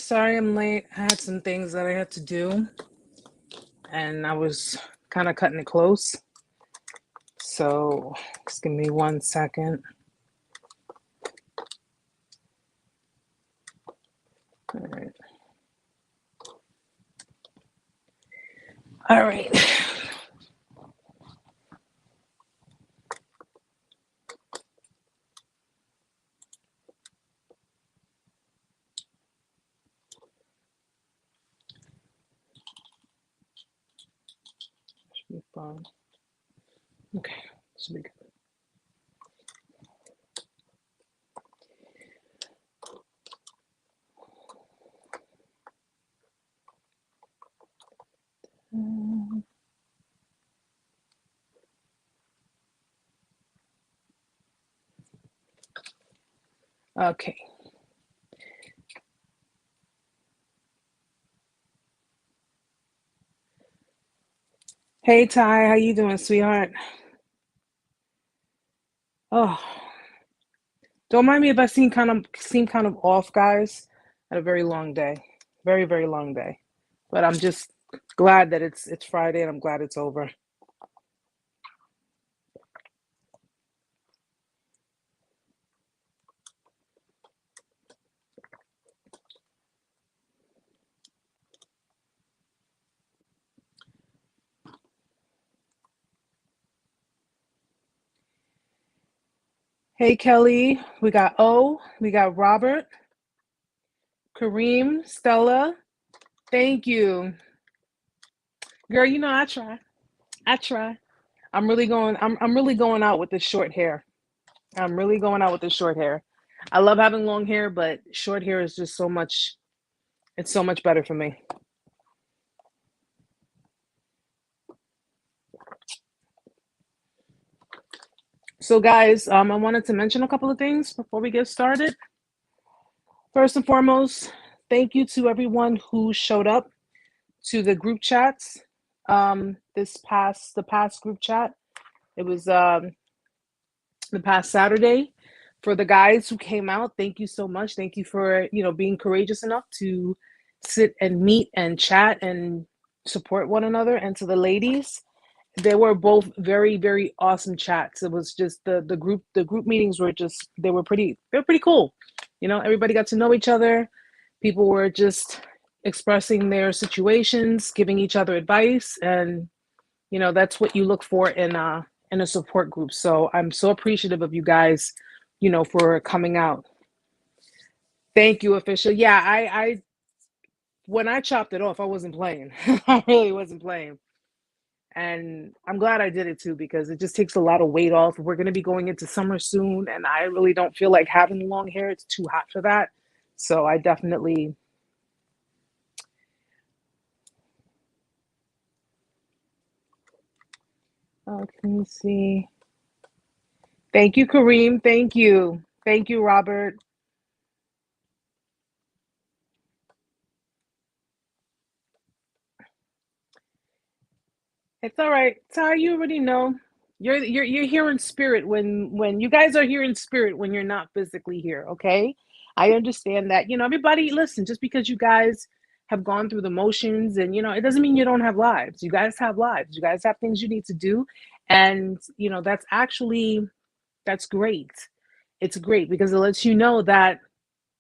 sorry I'm late. I had some things that I had to do, and I was kind of cutting it close. So just give me 1 second. All right. All right. Should be fine. Okay, should be good. Okay. Hey Ty, how you doing, sweetheart? Oh, don't mind me if I seem kind of off, guys. Had a very long day, very very long day, but I'm just glad that it's Friday and I'm glad it's over. Hey Kelly, we got O, we got Robert, Kareem, Stella. Thank you, girl. You know I try. I try. I'm really going out with the short hair. I'm really going out with the short hair. I love having long hair, but short hair is just so much, it's so much better for me. So guys, I wanted to mention a couple of things before we get started. First and foremost, thank you to everyone who showed up to the group chats. The past group chat. It was the past Saturday. For the guys who came out, thank you so much. Thank you for being courageous enough to sit and meet and chat and support one another. And to the ladies, they were both very very awesome chats. It was just the group meetings were just they were pretty cool. Everybody got to know each other. People were just expressing their situations, giving each other advice, and that's what you look for in a support group. So I'm so appreciative of you guys, for coming out. Thank you, official. Yeah, I when I chopped it off, I wasn't playing. I really wasn't playing. And I'm glad I did it too, because it just takes a lot of weight off. We're going to be going into summer soon, and I really don't feel like having long hair. It's too hot for that. So I definitely. Oh, can you see? Thank you, Kareem. Thank you. Thank you, Robert. It's all right. Ty, you already know. You're here in spirit when you guys are here in spirit when you're not physically here, okay? I understand that. Everybody, listen, just because you guys have gone through the motions and it doesn't mean you don't have lives. You guys have lives. You guys have things you need to do. And that's great. It's great because it lets you know that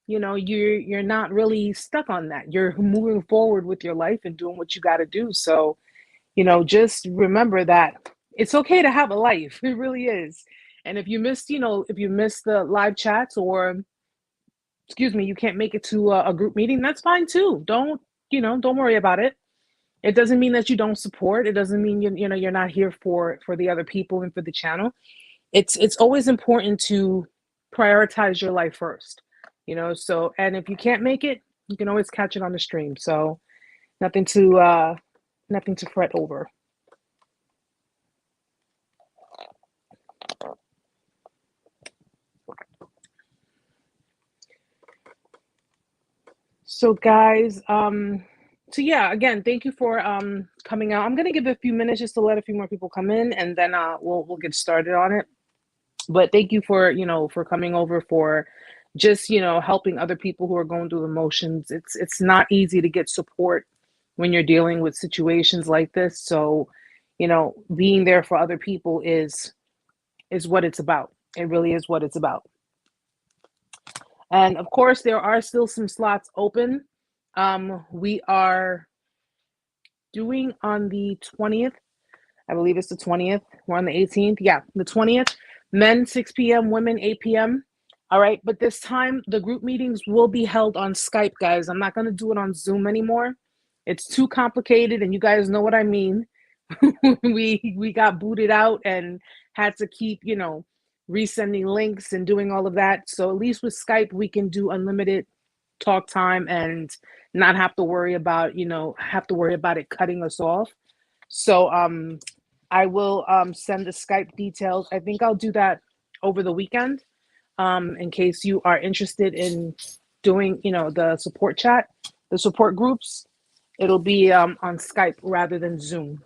you're not really stuck on that. You're moving forward with your life and doing what you got to do. So just remember that it's okay to have a life. It really is. And if you missed the live chats, or excuse me, you can't make it to a group meeting, that's fine too. Don't worry about it. It doesn't mean that you don't support. It doesn't mean you're not here for the other people and for the channel. It's always important to prioritize your life first. So, and if you can't make it, you can always catch it on the stream. So nothing to fret over. So guys, so yeah, again, thank you for coming out. I'm gonna give it a few minutes just to let a few more people come in, and then we'll get started on it. But thank you for for coming over, for just, helping other people who are going through the motions. It's not easy to get support when you're dealing with situations like this. So, being there for other people is what it's about. It really is what it's about. And of course, there are still some slots open. We are doing on the 20th. I believe it's the 20th. We're on the 18th. Yeah, the 20th. Men, 6 p.m., women, 8 p.m. All right. But this time, the group meetings will be held on Skype, guys. I'm not going to do it on Zoom anymore. It's too complicated, and you guys know what I mean. we got booted out and had to keep, resending links and doing all of that. So at least with Skype, we can do unlimited talk time and not have to worry about, it cutting us off. So I will send the Skype details. I think I'll do that over the weekend in case you are interested in doing, the support chat, the support groups. It'll be on Skype rather than Zoom.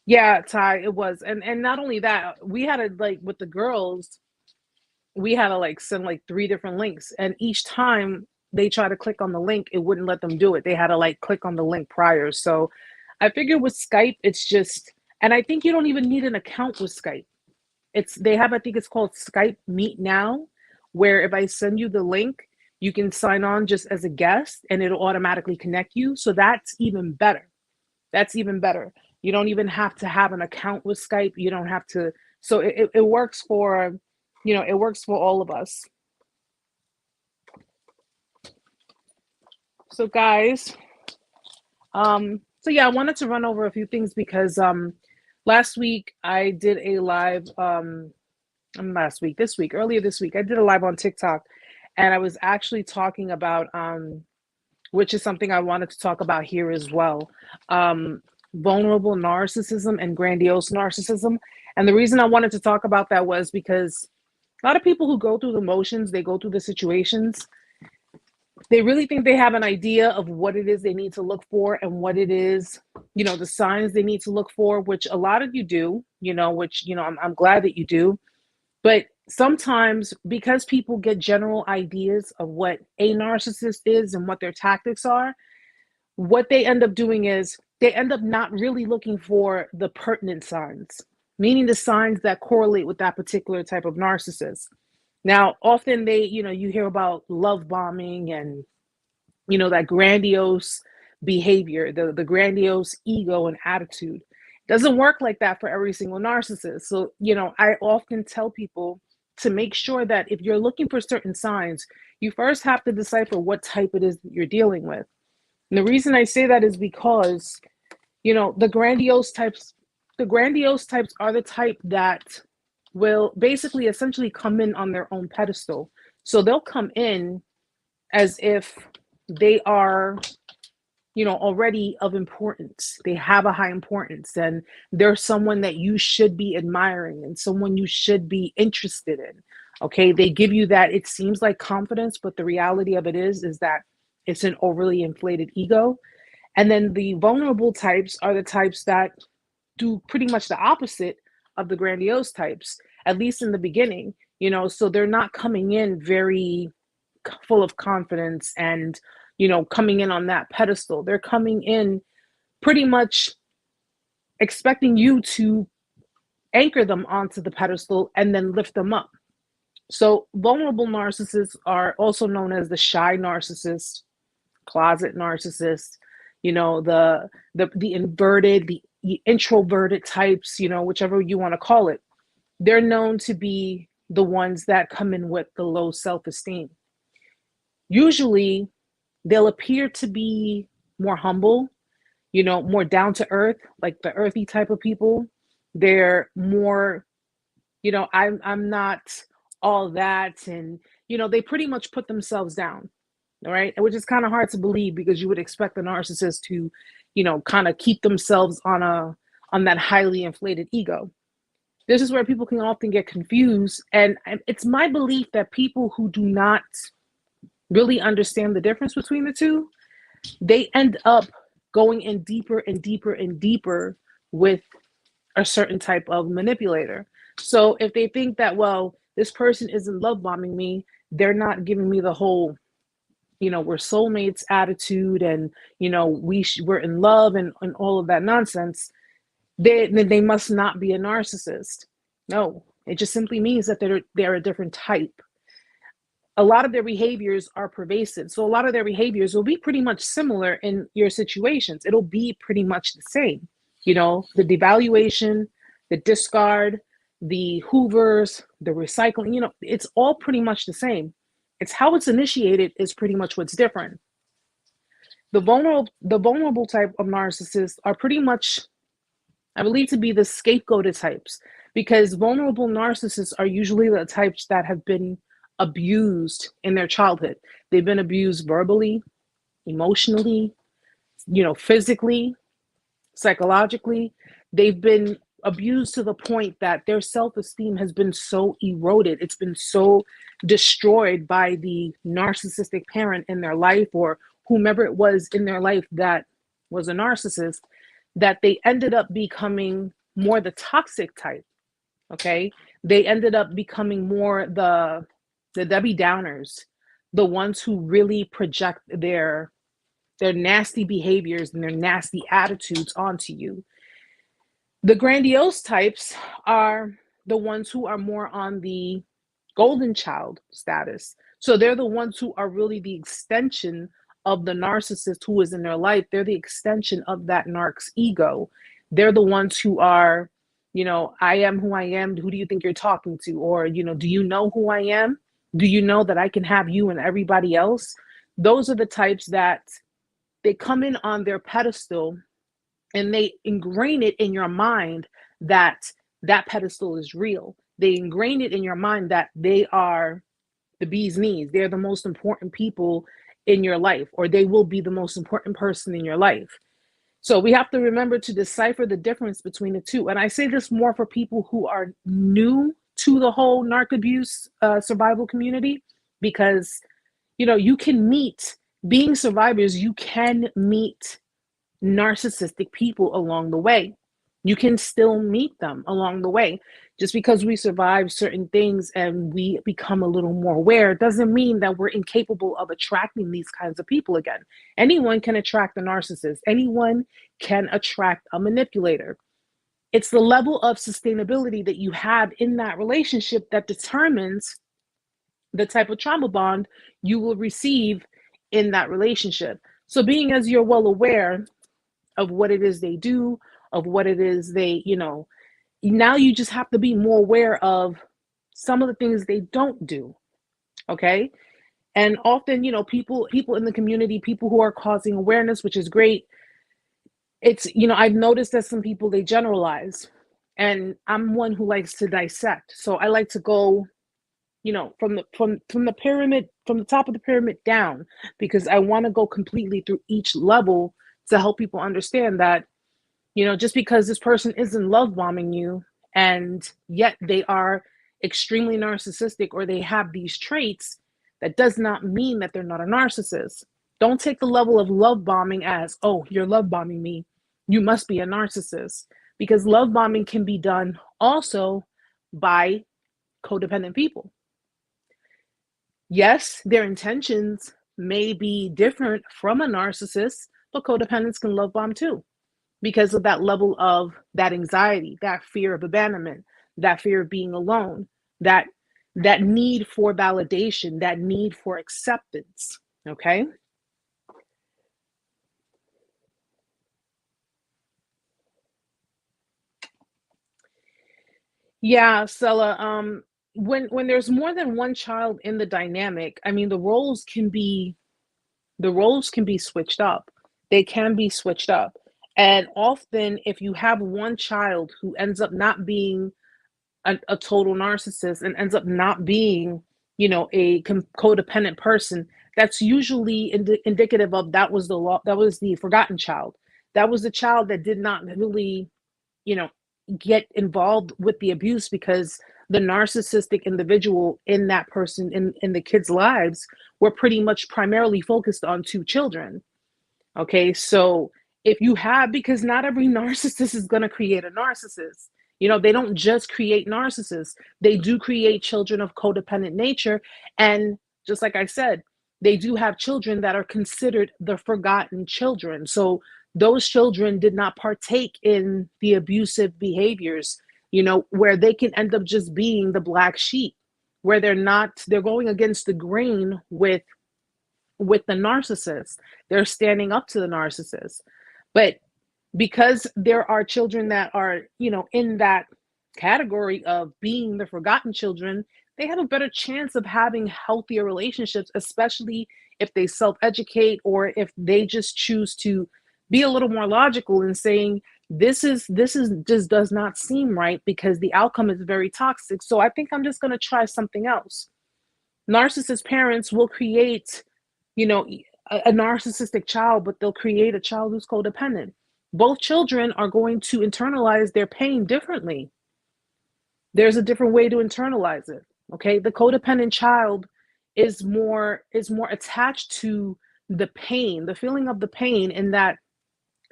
Yeah, Ty, it was. And not only that, we had to, like, with the girls, we had to like send like 3 different links, and each time they try to click on the link, it wouldn't let them do it. They had to like click on the link prior. So I figured with Skype, it's just, and I think you don't even need an account with Skype. They have, I think it's called Skype Meet Now, where if I send you the link, you can sign on just as a guest and it'll automatically connect you. So that's even better. That's even better. You don't even have to have an account with Skype. You don't have to. So it works for, it works for all of us. So guys, so yeah, I wanted to run over a few things because last week I did a live, earlier this week, I did a live on TikTok, and I was actually talking about, which is something I wanted to talk about here as well, vulnerable narcissism and grandiose narcissism. And the reason I wanted to talk about that was because a lot of people who go through the motions, they go through the situations, they really think they have an idea of what it is they need to look for and what it is, the signs they need to look for, which a lot of you do, which, I'm glad that you do. But sometimes because people get general ideas of what a narcissist is and what their tactics are, what they end up doing is they end up not really looking for the pertinent signs, meaning the signs that correlate with that particular type of narcissist. Now, often you hear about love bombing and, that grandiose behavior, the grandiose ego and attitude. It doesn't work like that for every single narcissist. So, I often tell people to make sure that if you're looking for certain signs, you first have to decipher what type it is that you're dealing with. And the reason I say that is because, the grandiose types are the type that will basically essentially come in on their own pedestal. So they'll come in as if they are, already of importance. They have a high importance, and they're someone that you should be admiring and someone you should be interested in. Okay. They give you that, it seems like confidence, but the reality of it is that it's an overly inflated ego. And then the vulnerable types are the types that do pretty much the opposite of the grandiose types, at least in the beginning, so they're not coming in very full of confidence and, coming in on that pedestal. They're coming in pretty much expecting you to anchor them onto the pedestal and then lift them up. So vulnerable narcissists are also known as the shy narcissist, closet narcissist, the inverted, the introverted types, whichever you want to call it. They're known to be the ones that come in with the low self-esteem. Usually they'll appear to be more humble, more down to earth, like the earthy type of people. They're more, I'm not all that. And, they pretty much put themselves down. All right. Which is kind of hard to believe because you would expect the narcissist to, kind of keep themselves on that highly inflated ego. This is where people can often get confused. And it's my belief that people who do not really understand the difference between the two, they end up going in deeper and deeper and deeper with a certain type of manipulator. So if they think that, well, this person isn't love bombing me, they're not giving me the whole, we're soulmates attitude, and we're in love, and all of that nonsense, they must not be a narcissist. No, it just simply means that they're a different type. A lot of their behaviors are pervasive, so a lot of their behaviors will be pretty much similar in your situations. It'll be pretty much the same. The devaluation, the discard, the hoovers, the recycling, it's all pretty much the same. It's how it's initiated is pretty much what's different. The vulnerable type of narcissists are pretty much, I believe, to be the scapegoated types, because vulnerable narcissists are usually the types that have been abused in their childhood. They've been abused verbally, emotionally, physically, psychologically. They've been abused to the point that their self-esteem has been so eroded. It's been so destroyed by the narcissistic parent in their life, or whomever it was in their life that was a narcissist, that they ended up becoming more the toxic type. Okay. They ended up becoming more the Debbie Downers, the ones who really project their nasty behaviors and their nasty attitudes onto you. The grandiose types are the ones who are more on the golden child status. So they're the ones who are really the extension of the narcissist who is in their life. They're the extension of that narc's ego. They're the ones who are, I am who I am. Who do you think you're talking to? Or, do you know who I am? Do you know that I can have you and everybody else? Those are the types that they come in on their pedestal, and they ingrain it in your mind that that pedestal is real. They ingrain it in your mind that they are the bee's knees. They're the most important people in your life, or they will be the most important person in your life. So we have to remember to decipher the difference between the two. And I say this more for people who are new to the whole narc abuse survival community, because, you can meet, being survivors, you can meet narcissistic people along the way. You can still meet them along the way. Just because we survive certain things and we become a little more aware doesn't mean that we're incapable of attracting these kinds of people again. Anyone can attract a narcissist. Anyone can attract a manipulator. It's the level of sustainability that you have in that relationship that determines the type of trauma bond you will receive in that relationship. So being as you're well aware of what it is they do, of what it is they, now you just have to be more aware of some of the things they don't do. Okay. And often, people in the community, people who are causing awareness, which is great. It's, I've noticed that some people, they generalize, and I'm one who likes to dissect. So I like to go, from the pyramid, from the top of the pyramid down, because I want to go completely through each level to help people understand that, just because this person isn't love bombing you, and yet they are extremely narcissistic, or they have these traits, that does not mean that they're not a narcissist. Don't take the level of love bombing as, oh, you're love bombing me, you must be a narcissist. Because love bombing can be done also by codependent people. Yes, their intentions may be different from a narcissist, but codependents can love bomb too, because of that level of that anxiety, that fear of abandonment, that fear of being alone, that need for validation, that need for acceptance. Okay. Yeah, Sella. When there's more than one child in the dynamic, I mean, the roles can be switched up. They can be switched up. And often, if you have one child who ends up not being a total narcissist and ends up not being, a codependent person, that's usually indicative of that was the forgotten child. That was the child that did not really, get involved with the abuse, because the narcissistic individual in that person, in the kids' lives, were pretty much primarily focused on two children. Okay, so if you have, because not every narcissist is going to create a narcissist. They don't just create narcissists. They do create children of codependent nature. And just like I said, they do have children that are considered the forgotten children. So those children did not partake in the abusive behaviors, where they can end up just being the black sheep, where they're going against the grain with the narcissist. They're standing up to the narcissist. But because there are children that are, in that category of being the forgotten children, they have a better chance of having healthier relationships, especially if they self-educate, or if they just choose to be a little more logical in saying, this is just does not seem right because the outcome is very toxic. So I think I'm just going to try something else. Narcissist parents will create, a narcissistic child, but they'll create a child who's codependent. Both children are going to internalize their pain differently. There's a different way to internalize it. Okay. The codependent child is more attached to the pain, the feeling of the pain, in that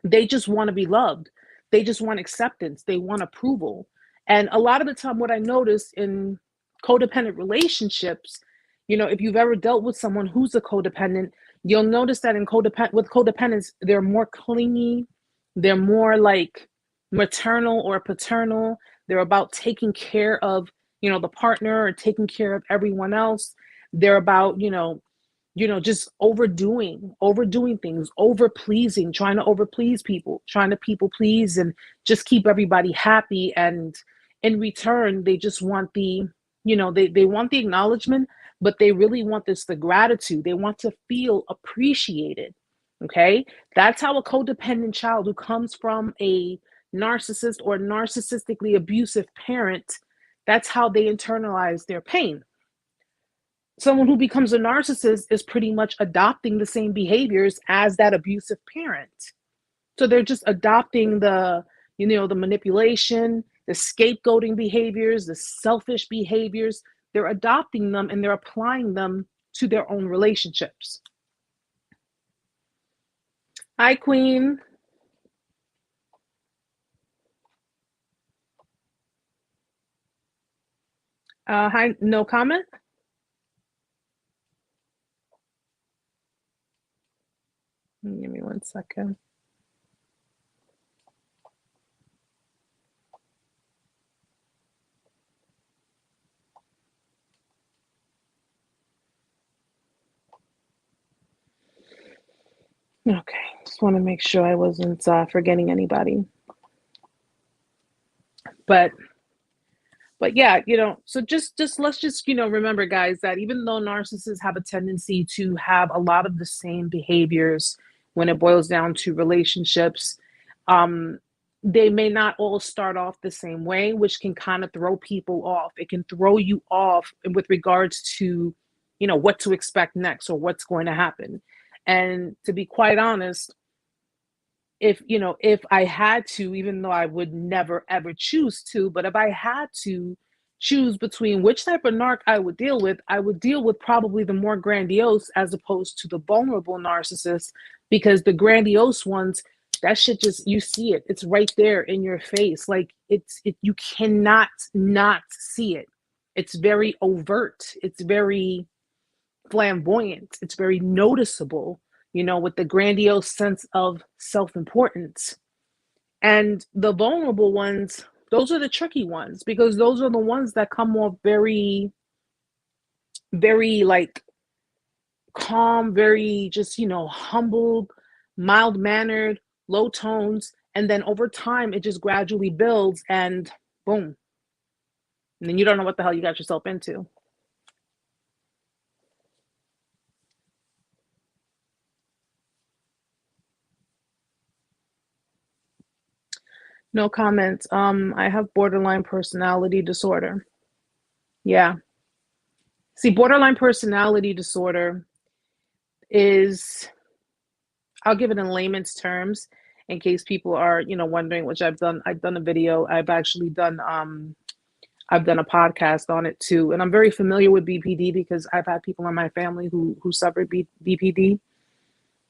they just want to be loved. They just want acceptance. They want approval. And a lot of the time, what I notice in codependent relationships, if you've ever dealt with someone who's a codependent, you'll notice that with codependents, they're more clingy. They're more like maternal or paternal. They're about taking care of, the partner, or taking care of everyone else. They're about, just overdoing things, over-pleasing, trying to over-please people, trying to people please and just keep everybody happy. And in return, they just want they want the acknowledgement, but they really want the gratitude. They want to feel appreciated. Okay. That's how a codependent child who comes from a narcissist or narcissistically abusive parent, that's how they internalize their pain. Someone who becomes a narcissist is pretty much adopting the same behaviors as that abusive parent. So they're just adopting the manipulation, the scapegoating behaviors, the selfish behaviors. They're adopting them and they're applying them to their own relationships. Hi, Queen. Hi, no comment? Give me 1 second. Okay, just want to make sure I wasn't forgetting anybody. But yeah, so just let's just, remember, guys, that even though narcissists have a tendency to have a lot of the same behaviors when it boils down to relationships, they may not all start off the same way, which can kind of throw people off. It can throw you off with regards to, what to expect next or what's going to happen. And to be quite honest, if I had to, even though I would never ever choose to, but if I had to choose between which type of narc I would deal with probably the more grandiose as opposed to the vulnerable narcissist, because the grandiose ones, that shit just, you see it. It's right there in your face. Like you cannot not see it. It's very overt. It's very flamboyant. It's very noticeable, with the grandiose sense of self-importance. And the vulnerable ones, those are the tricky ones, because those are the ones that come off very, very like calm, very just, humbled, mild-mannered, low tones. And then over time, it just gradually builds and boom. And then you don't know what the hell you got yourself into. No comments. I have borderline personality disorder. Yeah. See, borderline personality disorder is, I'll give it in layman's terms in case people are, wondering, which I've done a video. I've actually done, I've done a podcast on it too. And I'm very familiar with BPD because I've had people in my family who suffered BPD.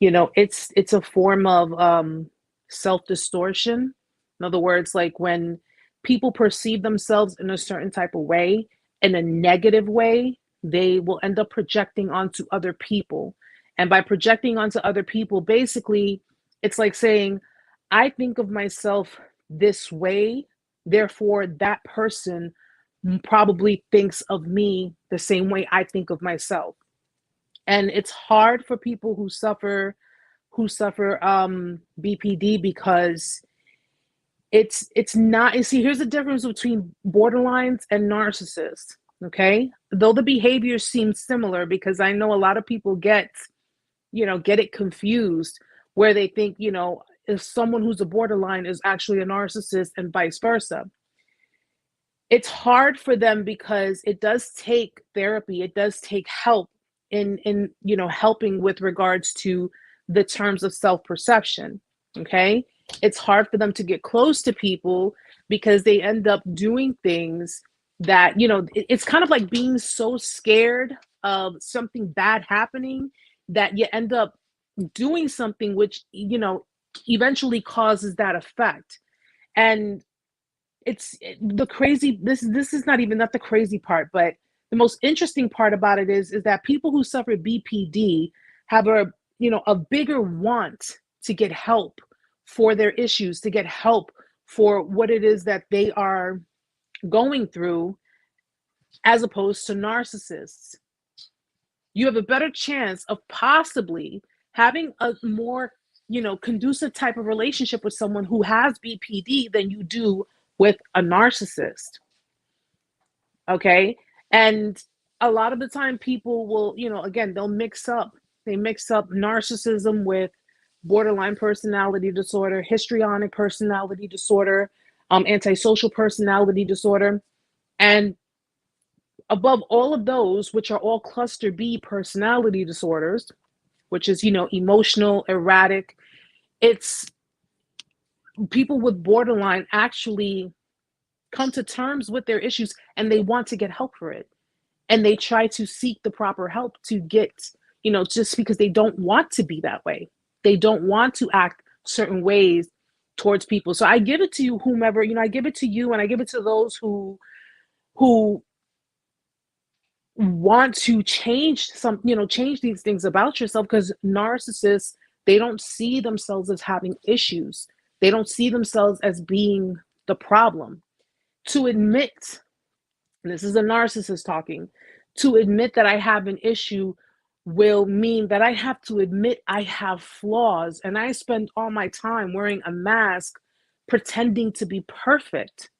It's a form of, self-distortion. In other words, like when people perceive themselves in a certain type of way, in a negative way, they will end up projecting onto other people. And by projecting onto other people, basically, it's like saying, I think of myself this way, therefore, that person probably thinks of me the same way I think of myself. And it's hard for people who suffer BPD, because it's not, you see, here's the difference between borderlines and narcissists. Okay, though the behaviors seem similar, because I know a lot of people get it confused, where they think, if someone who's a borderline is actually a narcissist and vice versa. It's hard for them because it does take therapy, it does take help in helping with regards to the terms of self-perception. Okay, it's hard for them to get close to people because they end up doing things that, it's kind of like being so scared of something bad happening that you end up doing something which eventually causes that effect. And it's the crazy, this is not the crazy part, but the most interesting part about it is that people who suffer BPD have a bigger want to get help for their issues, to get help for what it is that they are going through, as opposed to narcissists. You have a better chance of possibly having a more conducive type of relationship with someone who has BPD than you do with a narcissist. Okay, and a lot of the time people will, again, they mix up narcissism with borderline personality disorder, histrionic personality disorder, antisocial personality disorder. And above all of those, which are all cluster B personality disorders, which is, emotional, erratic, it's people with borderline actually come to terms with their issues and they want to get help for it. And they try to seek the proper help to get, just because they don't want to be that way. They don't want to act certain ways towards people. So I give it to you, whomever, I give it to you, and I give it to those who want to change change these things about yourself, because narcissists, they don't see themselves as having issues. They don't see themselves as being the problem. To admit, and this is a narcissist talking, to admit that I have an issue will mean that I have to admit I have flaws, and I spend all my time wearing a mask pretending to be perfect.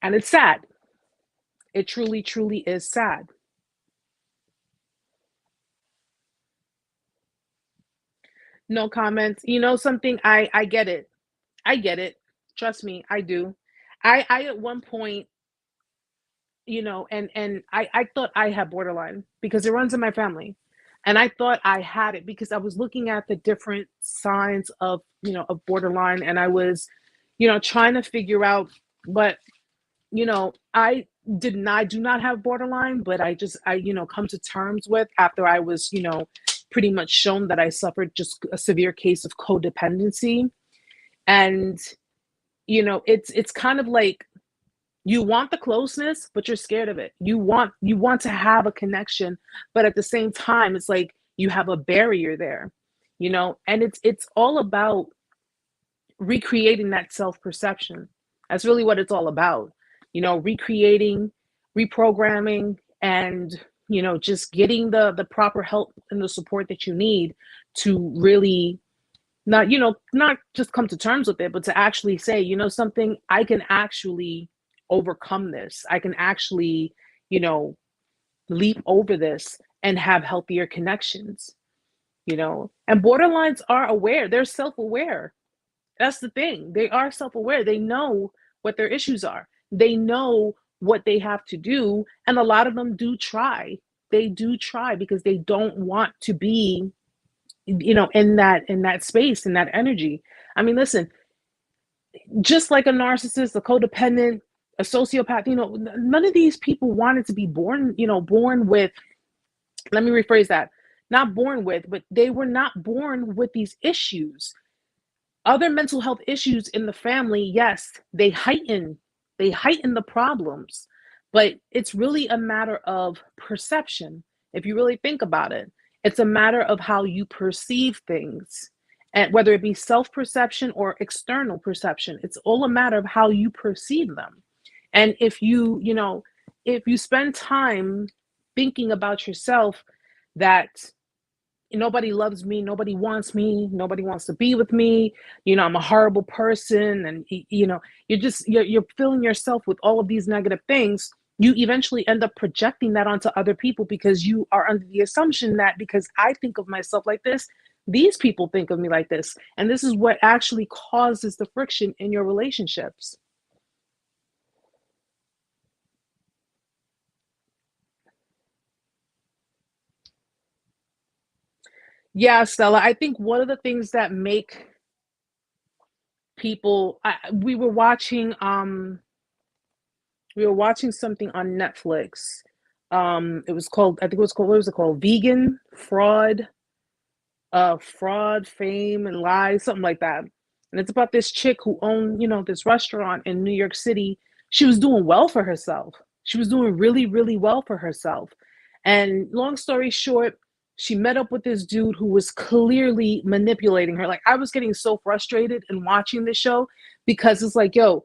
And it's sad. It truly, truly is sad. No comments. Something, I get it. I get it. Trust me, I do. I at one point, and I thought I had borderline because it runs in my family. And I thought I had it because I was looking at the different signs of borderline, and I was, trying to figure out, but, I do not have borderline, but I come to terms with, after I was, pretty much shown that I suffered just a severe case of codependency. And, it's kind of like, you want the closeness, but you're scared of it. You want to have a connection, but at the same time, it's like you have a barrier there, and it's all about recreating that self-perception. That's really what it's all about, recreating, reprogramming, and, just getting the proper help and the support that you need to really not just come to terms with it, but to actually say, something, I can actually overcome this. I can actually, leap over this and have healthier connections, and borderlines are aware. They're self-aware. That's the thing. They are self-aware. They know what their issues are. They know what they have to do. And a lot of them do try. They do try because they don't want to be, in that space, in that energy. I mean, listen, just like a narcissist, a codependent, a sociopath, none of these people wanted to be born with, let me rephrase that, not born with, but they were not born with these issues. Other mental health issues in the family, yes, they heighten the problems, but it's really a matter of perception. If you really think about it, it's a matter of how you perceive things, and whether it be self-perception or external perception, it's all a matter of how you perceive them. And if you spend time thinking about yourself that nobody loves me, nobody wants to be with me, I'm a horrible person, and you're filling yourself with all of these negative things, you eventually end up projecting that onto other people because you are under the assumption that because I think of myself like this, these people think of me like this. And this is what actually causes the friction in your relationships. Yeah, Stella, I think one of the things that make people we were watching something on Netflix. It was called, I think it was called, what was it called? Vegan Fraud, Fraud, Fame, and Lies, something like that. And it's about this chick who owned, this restaurant in New York City. She was doing well for herself. She was doing really, really well for herself. And long story short, she met up with this dude who was clearly manipulating her. Like, I was getting so frustrated in watching this show because it's like, yo,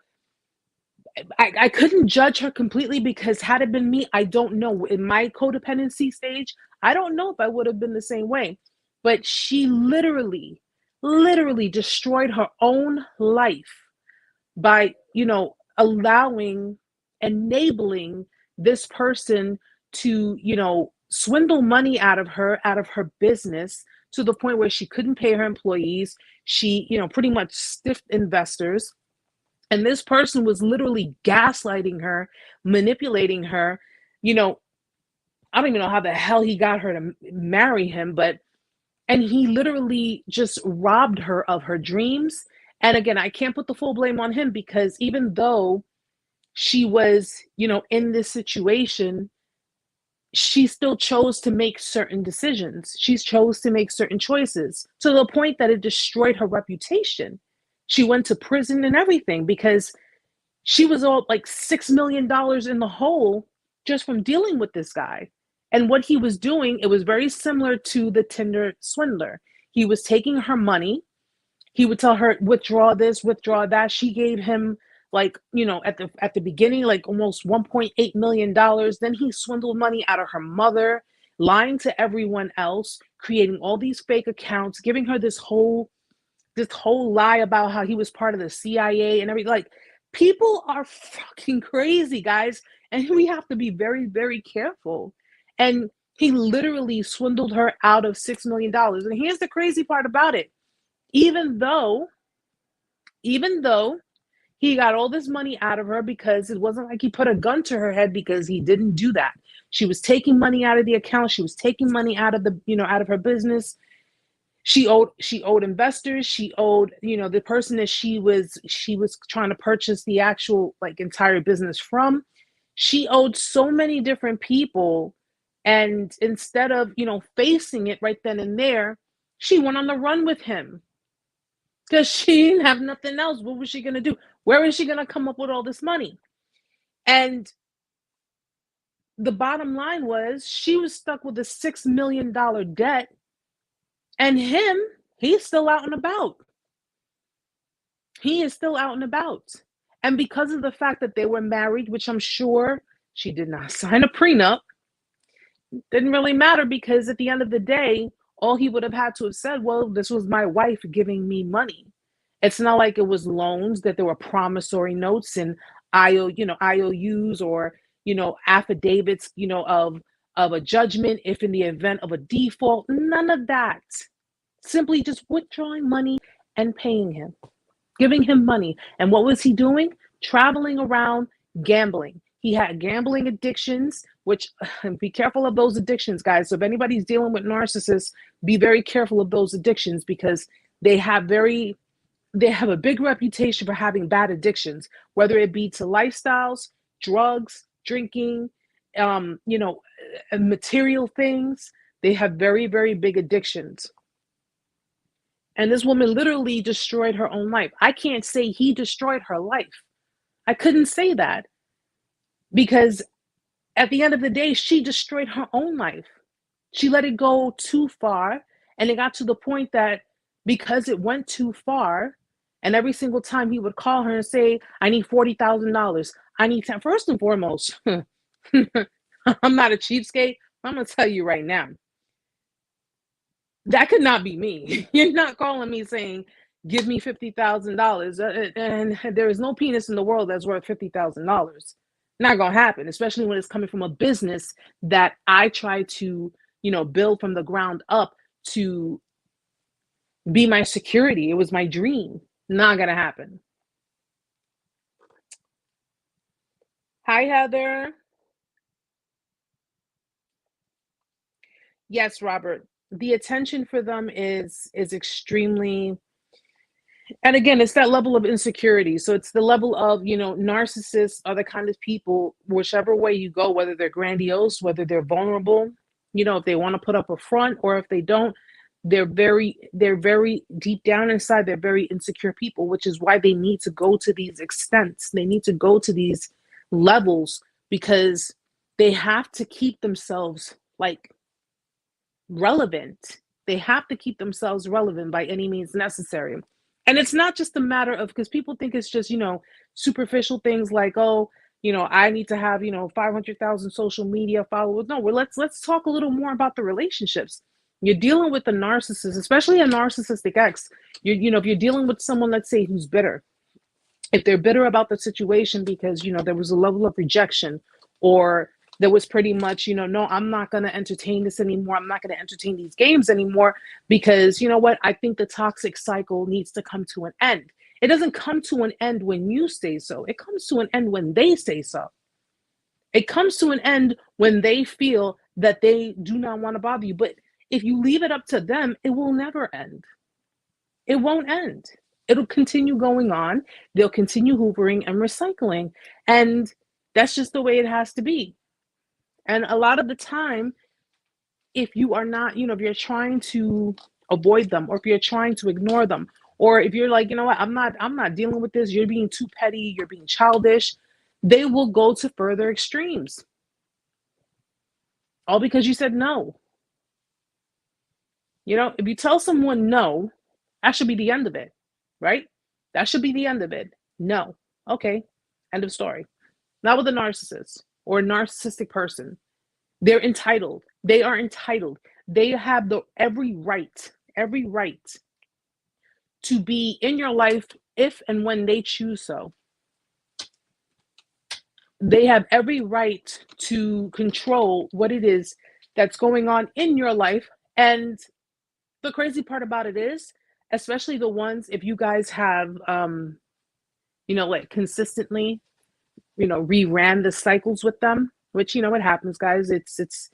I couldn't judge her completely because had it been me, I don't know. In my codependency stage, I don't know if I would have been the same way. But she literally destroyed her own life by, enabling this person to, swindle money out of her business to the point where she couldn't pay her employees. She, pretty much stiffed investors, and this person was literally gaslighting her, manipulating her. You know, I don't even know how the hell he got her to marry him, but, and he literally just robbed her of her dreams. And again, I can't put the full blame on him because even though she was, in this situation, she still chose to make certain decisions. She chose to make certain choices to the point that it destroyed her reputation. She went to prison and everything because she was all like $6 million in the hole just from dealing with this guy. And what he was doing, it was very similar to the Tinder swindler. He was taking her money. He would tell her, withdraw this, withdraw that. She gave him, like, at the beginning, like almost $1.8 million. Then he swindled money out of her mother, lying to everyone else, creating all these fake accounts, giving her this whole lie about how he was part of the CIA and everything. Like, people are fucking crazy, guys, and we have to be very, very careful. And he literally swindled her out of $6 million. And here's the crazy part about it: even though, even though he got all this money out of her, because it wasn't like he put a gun to her head, because he didn't do that. She was taking money out of the account. She was taking money out of out of her business. She owed investors. She owed, the person that she was trying to purchase the actual, like, entire business from. She owed so many different people, and instead of, facing it right then and there, she went on the run with him because she didn't have nothing else. What was she gonna do? Where is she gonna come up with all this money? And the bottom line was she was stuck with a $6 million debt, and he's still out and about. He is still out and about. And because of the fact that they were married, which I'm sure she did not sign a prenup, didn't really matter, because at the end of the day, all he would have had to have said, well, this was my wife giving me money. It's not like it was loans, that there were promissory notes and IOUs, or, affidavits, of a judgment if in the event of a default. None of that. Simply just withdrawing money and paying him, giving him money. And what was he doing? Traveling around, gambling. He had gambling addictions, which, be careful of those addictions, guys. So if anybody's dealing with narcissists, be very careful of those addictions, because they have a big reputation for having bad addictions, whether it be to lifestyles, drugs, drinking, material things. They have very, very big addictions. And this woman literally destroyed her own life. I can't say he destroyed her life. I couldn't say that, because at the end of the day, she destroyed her own life. She let it go too far, and it got to the point that because it went too far, and every single time he would call her and say, I need $40,000, I need 10. First and foremost, I'm not a cheapskate. I'm going to tell you right now, that could not be me. You're not calling me saying, give me $50,000. And there is no penis in the world that's worth $50,000. Not going to happen, especially when it's coming from a business that I try to, build from the ground up to be my security. It was my dream. Not going to happen. Hi, Heather. Yes, Robert. The attention for them is extremely, and again, it's that level of insecurity. So it's the level of, narcissists are the kind of people, whichever way you go, whether they're grandiose, whether they're vulnerable, if they want to put up a front or if they don't, they're very deep down inside, they're very insecure people, which is why they need to go to these extents. They need to go to these levels because they have to keep themselves like relevant. They have to keep themselves relevant by any means necessary. And it's not just a matter of, because people think it's just, superficial things like, oh, I need to have, 500,000 social media followers. No, let's talk a little more about the relationships. You're dealing with a narcissist, especially a narcissistic ex. If you're dealing with someone, let's say, who's bitter, if they're bitter about the situation because, there was a level of rejection, or there was pretty much, no, I'm not going to entertain this anymore. I'm not going to entertain these games anymore because, you know what? I think the toxic cycle needs to come to an end. It doesn't come to an end when you say so. It comes to an end when they say so. It comes to an end when they feel that they do not want to bother you. But if you leave it up to them, it will never end. It won't end. It'll continue going on. They'll continue hoovering and recycling. And that's just the way it has to be. And a lot of the time, if you are not, if you're trying to avoid them, or if you're trying to ignore them, or if you're like, you know what, I'm not dealing with this, you're being too petty, you're being childish, they will go to further extremes. All because you said no. If you tell someone no, that should be the end of it, right? That should be the end of it. No. Okay. End of story. Not with a narcissist or a narcissistic person. They're entitled. They are entitled. They have every right to be in your life if and when they choose so. They have every right to control what it is that's going on in your life. And the crazy part about it is, especially the ones, if you guys have, like consistently, reran the cycles with them, which, it happens, guys. It's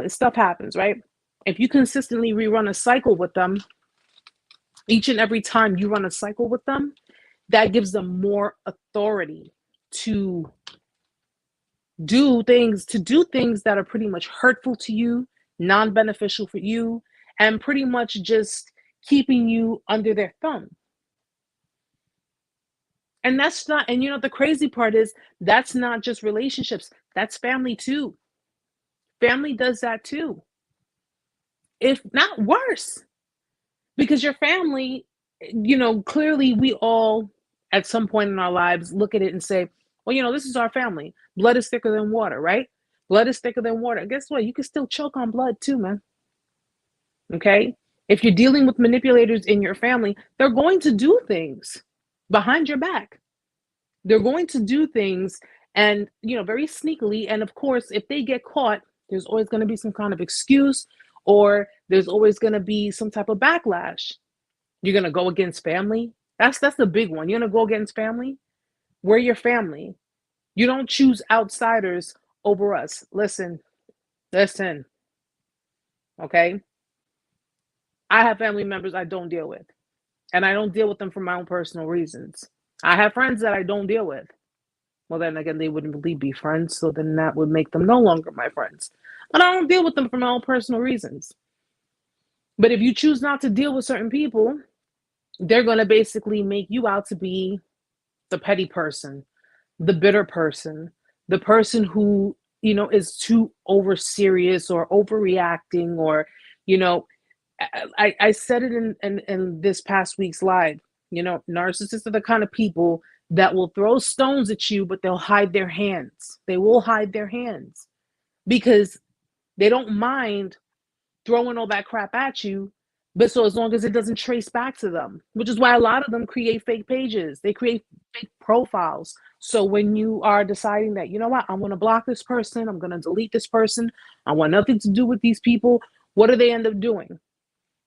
stuff happens, right? If you consistently rerun a cycle with them, each and every time you run a cycle with them, that gives them more authority to do things that are pretty much hurtful to you, non-beneficial for you, and pretty much just keeping you under their thumb. And that's not, and the crazy part is, that's not just relationships, that's family too. Family does that too, if not worse, because your family, clearly we all at some point in our lives look at it and say, well, this is our family. Blood is thicker than water, right? Blood is thicker than water. Guess what? You can still choke on blood too, man. Okay? If you're dealing with manipulators in your family, they're going to do things behind your back. They're going to do things, and, very sneakily. And of course, if they get caught, there's always going to be some kind of excuse, or there's always going to be some type of backlash. You're going to go against family. That's the big one. You're going to go against family. We're your family. You don't choose outsiders over us. Listen. Okay? I have family members I don't deal with, and I don't deal with them for my own personal reasons. I have friends that I don't deal with. Well, then again, they wouldn't really be friends, so then that would make them no longer my friends. But I don't deal with them for my own personal reasons. But if you choose not to deal with certain people, they're going to basically make you out to be the petty person, the bitter person, the person who, is too over serious or overreacting, or, you know, I said it in this past week's live. Narcissists are the kind of people that will throw stones at you, but they'll hide their hands. They will hide their hands because they don't mind throwing all that crap at you. But so as long as it doesn't trace back to them, which is why a lot of them create fake pages, they create fake profiles. So when you are deciding that, you know what, I'm going to block this person, I'm going to delete this person, I want nothing to do with these people, what do they end up doing?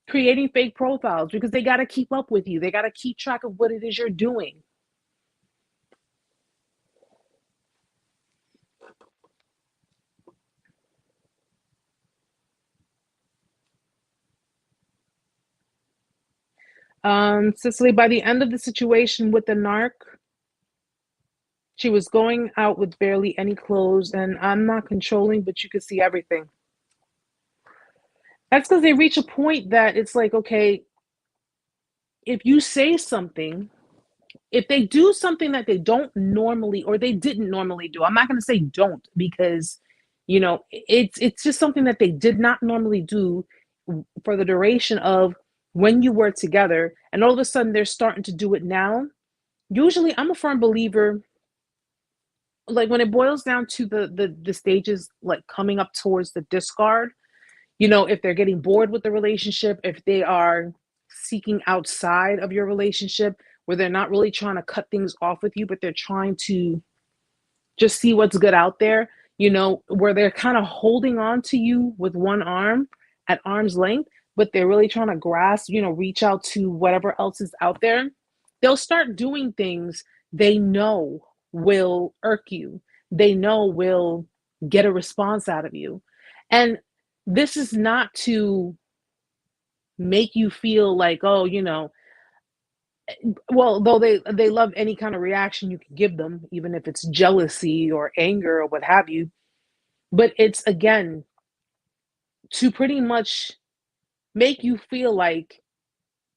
Creating fake profiles because they got to keep up with you. They got to keep track of what it is you're doing. Cicely, by the end of the situation with the narc, she was going out with barely any clothes, and I'm not controlling, but you could see everything. That's because they reach a point that it's like, okay, if you say something, if they do something that they don't normally or they didn't normally do, I'm not going to say don't because, it's just something that they did not normally do for the duration of when you were together, and all of a sudden they're starting to do it now. Usually, I'm a firm believer, like when it boils down to the stages, like coming up towards the discard, if they're getting bored with the relationship, if they are seeking outside of your relationship, where they're not really trying to cut things off with you, but they're trying to just see what's good out there, where they're kind of holding on to you with one arm at arm's length, but they're really trying to grasp, reach out to whatever else is out there. They'll start doing things they know will irk you, they know will get a response out of you. And this is not to make you feel like, oh, well, though they love any kind of reaction you can give them, even if it's jealousy or anger or what have you. But it's, again, to pretty much make you feel like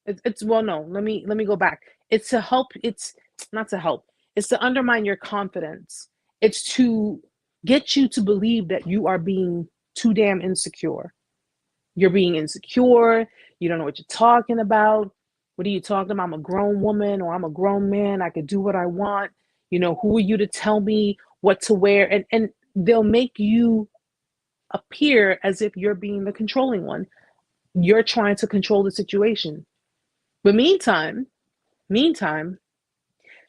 it's well, no, let me go back. It's to help. It's not to help. It's to undermine your confidence. It's to get you to believe that you are being too damn insecure. You're being insecure. You don't know what you're talking about. What are you talking about? I'm a grown woman or I'm a grown man. I could do what I want. Who are you to tell me what to wear? And they'll make you appear as if you're being the controlling one. You're trying to control the situation. But meantime,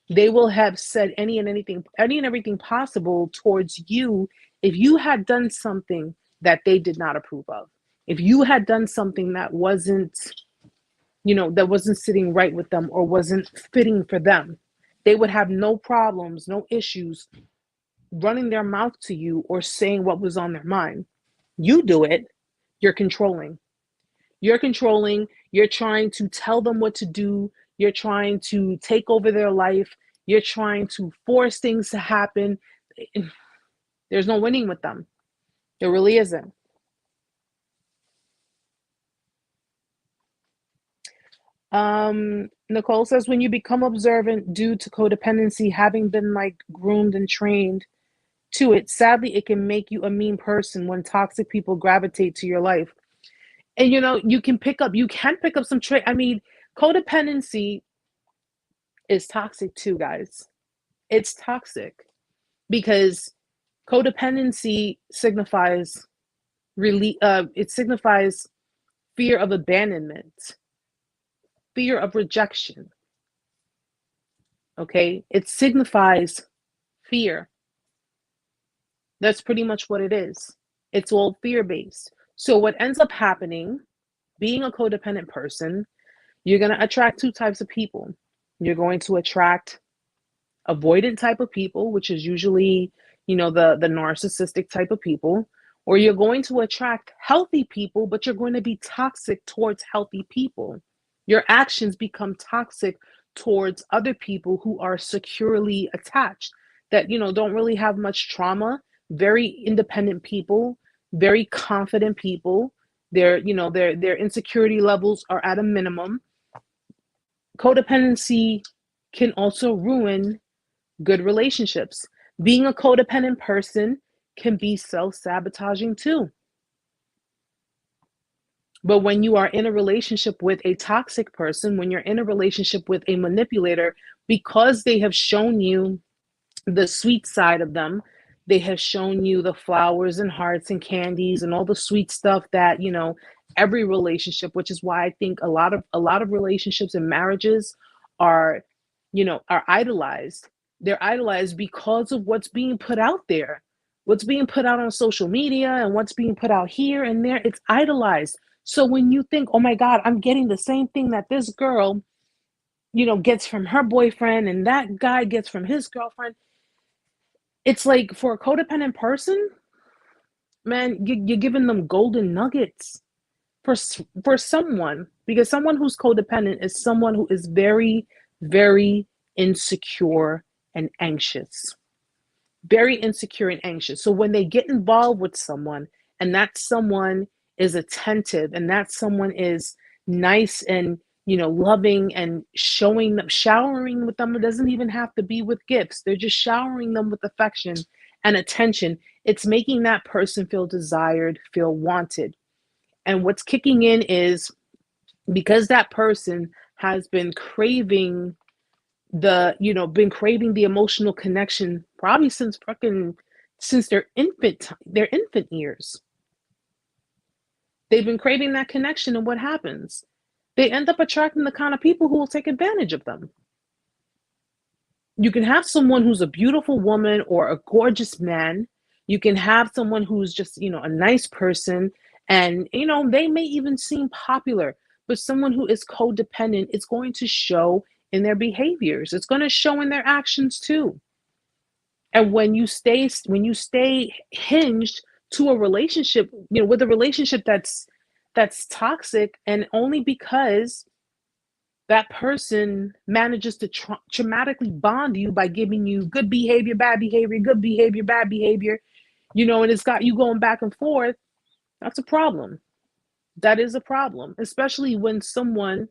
they will have said any and everything possible towards you if you had done something that they did not approve of. If you had done something that wasn't sitting right with them or wasn't fitting for them, they would have no problems, no issues running their mouth to you or saying what was on their mind. You do it, you're controlling. You're trying to tell them what to do. You're trying to take over their life. You're trying to force things to happen. There's no winning with them. There really isn't. Nicole says, when you become observant due to codependency, having been like groomed and trained to it, sadly, it can make you a mean person when toxic people gravitate to your life. And you can pick up some trait. I mean, codependency is toxic too, guys. It's toxic because codependency signifies it signifies fear of abandonment, fear of rejection. Okay? It signifies fear. That's pretty much what it is. It's all fear-based. So what ends up happening, being a codependent person, you're going to attract two types of people. You're going to attract avoidant type of people, which is usually, the narcissistic type of people, or you're going to attract healthy people, but you're going to be toxic towards healthy people. Your actions become toxic towards other people who are securely attached, that, don't really have much trauma, very independent people, very confident people, their insecurity levels are at a minimum. Codependency can also ruin good relationships. Being a codependent person can be self-sabotaging too. But when you are in a relationship with a toxic person, when you're in a relationship with a manipulator, because they have shown you the sweet side of them, they have shown you the flowers and hearts and candies and all the sweet stuff that, every relationship, which is why I think a lot of relationships and marriages are, are idolized. They're idolized because of what's being put out there, what's being put out on social media and what's being put out here and there. It's idolized. So when you think, oh my God, I'm getting the same thing that this girl, gets from her boyfriend and that guy gets from his girlfriend, it's like for a codependent person, man, you're giving them golden nuggets for someone, because someone who's codependent is someone who is very, very insecure and anxious. Very insecure and anxious. So when they get involved with someone and that someone is attentive and that someone is nice and loving and showering with them, it doesn't even have to be with gifts. They're just showering them with affection and attention. It's making that person feel desired, feel wanted. And what's kicking in is because that person has been craving the emotional connection probably since their infant years. They've been craving that connection, and what happens? They end up attracting the kind of people who will take advantage of them. You can have someone who's a beautiful woman or a gorgeous man. You can have someone who's just, a nice person, and, they may even seem popular, but someone who is codependent, it's going to show in their behaviors. It's going to show in their actions too. And when you stay hinged to a relationship, with a relationship that's toxic, and only because that person manages to traumatically bond you by giving you good behavior, bad behavior, good behavior, bad behavior, and it's got you going back and forth, that's a problem. That is a problem, especially when someone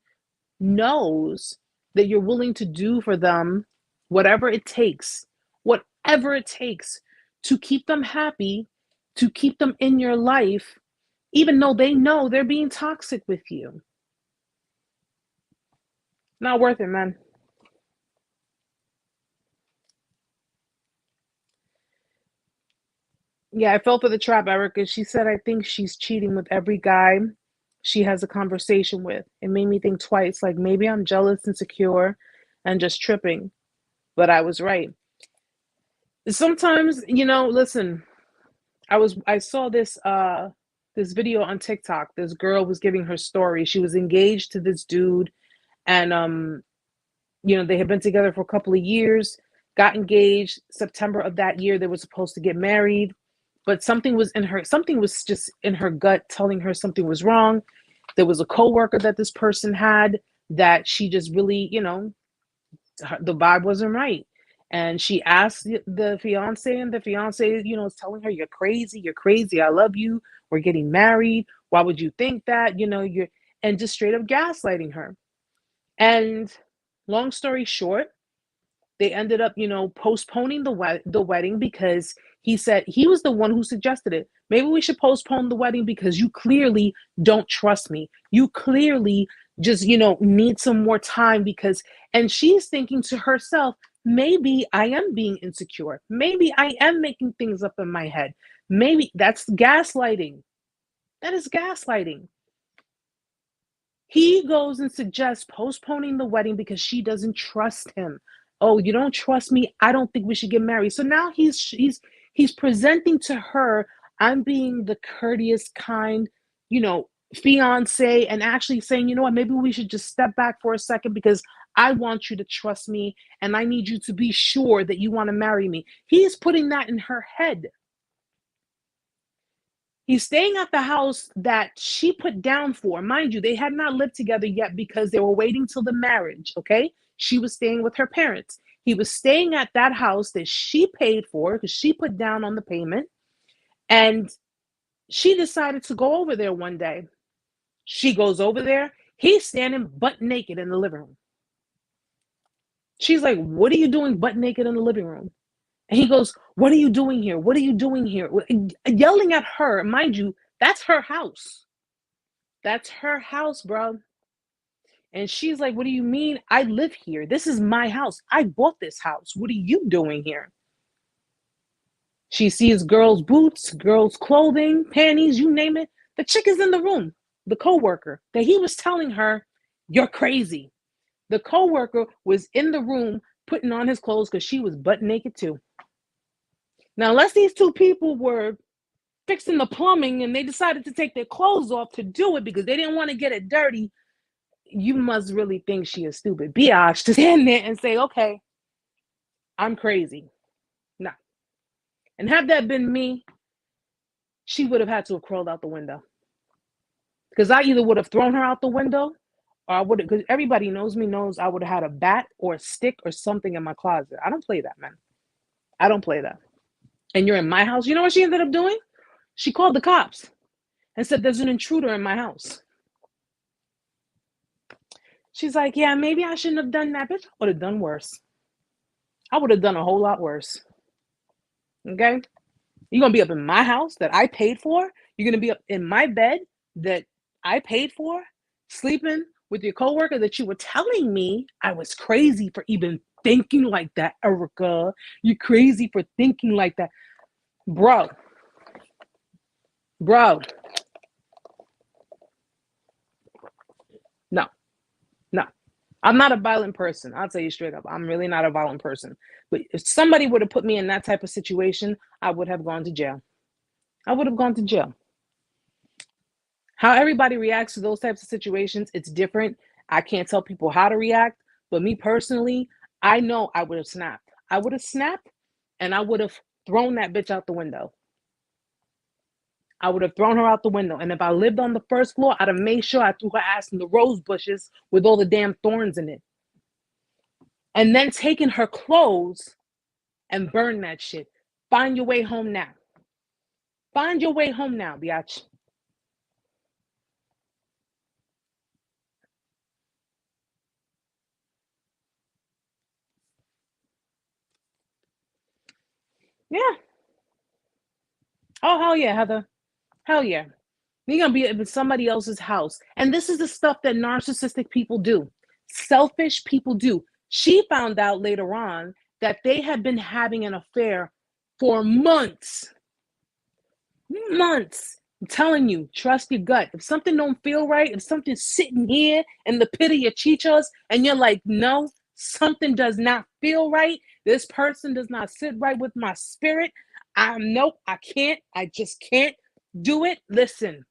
knows that you're willing to do for them whatever it takes to keep them happy, to keep them in your life, even though they know they're being toxic with you. Not worth it, man. Yeah, I fell for the trap, Erica. She said, I think she's cheating with every guy she has a conversation with. It made me think twice, like maybe I'm jealous, insecure, and just tripping. But I was right. Sometimes, listen, I saw this video on TikTok. This girl was giving her story. She was engaged to this dude, and they had been together for a couple of years, got engaged. September of that year, they were supposed to get married, but something was just in her gut telling her something was wrong. There was a coworker that this person had that she just really, the vibe wasn't right. And she asked the fiance, and the fiance, is telling her, you're crazy. I love you. We're getting married. Why would you think that? And just straight up gaslighting her. And long story short, they ended up, postponing the wedding because he said he was the one who suggested it. Maybe we should postpone the wedding because you clearly don't trust me. You clearly just, need some more time and she's thinking to herself, maybe I am being insecure. Maybe I am making things up in my head. Maybe that's gaslighting. That is gaslighting. He goes and suggests postponing the wedding because she doesn't trust him. Oh, you don't trust me? I don't think we should get married. So now he's presenting to her, I'm being the courteous, kind, fiance, and actually saying, you know what, maybe we should just step back for a second because I want you to trust me and I need you to be sure that you want to marry me. He's putting that in her head. He's staying at the house that she put down for. Mind you, they had not lived together yet because they were waiting till the marriage, okay? She was staying with her parents. He was staying at that house that she paid for because she put down on the payment. And She decided to go over there one day. She goes over there. He's standing butt naked in the living room. She's like, what are you doing butt naked in the living room? And he goes, what are you doing here? What are you doing here? Yelling at her. Mind you, that's her house. That's her house, bro. And she's like, what do you mean? I live here. This is my house. I bought this house. What are you doing here? She sees girls' boots, girls' clothing, panties, you name it. The chick is in the room. The coworker that he was telling her, you're crazy. The coworker was in the room putting on his clothes because she was butt naked too. Now, unless these two people were fixing the plumbing and they decided to take their clothes off to do it because they didn't want to get it dirty, you must really think she is stupid. Biatch to stand there and say, okay, I'm crazy. No. And had that been me, she would have had to have crawled out the window. Because I either would have thrown her out the window or I would have, because everybody knows me, knows I would have had a bat or a stick or something in my closet. I don't play that, man. I don't play that. And you're in my house. You know what she ended up doing? She called the cops and said, there's an intruder in my house. She's like, yeah, maybe I shouldn't have done that. Bitch, I would have done worse. I would have done a whole lot worse. Okay? You're going to be up in my house that I paid for. You're going to be up in my bed that I paid for, sleeping with your coworker that you were telling me I was crazy for even thinking like that, Erica. You're crazy for thinking like that. Bro. No. I'm not a violent person. I'll tell you straight up. I'm really not a violent person. But if somebody would have put me in that type of situation, I would have gone to jail. I would have gone to jail. How everybody reacts to those types of situations, it's different. I can't tell people how to react. But me personally, I know I would have snapped. I would have snapped and I would have thrown that bitch out the window. I would have thrown her out the window. And if I lived on the first floor, I'd have made sure I threw her ass in the rose bushes with all the damn thorns in it. And then taken her clothes and burn that shit. Find your way home now. Find your way home now, biatch. Yeah. Oh, hell yeah, Heather. Hell yeah. You're going to be in somebody else's house. And this is the stuff that narcissistic people do. Selfish people do. She found out later on that they had been having an affair for months. Months. I'm telling you, trust your gut. If something don't feel right, if something's sitting here in the pit of your chichos and you're like, no, something does not feel right. This person does not sit right with my spirit. Nope, I can't. I just can't do it. Listen,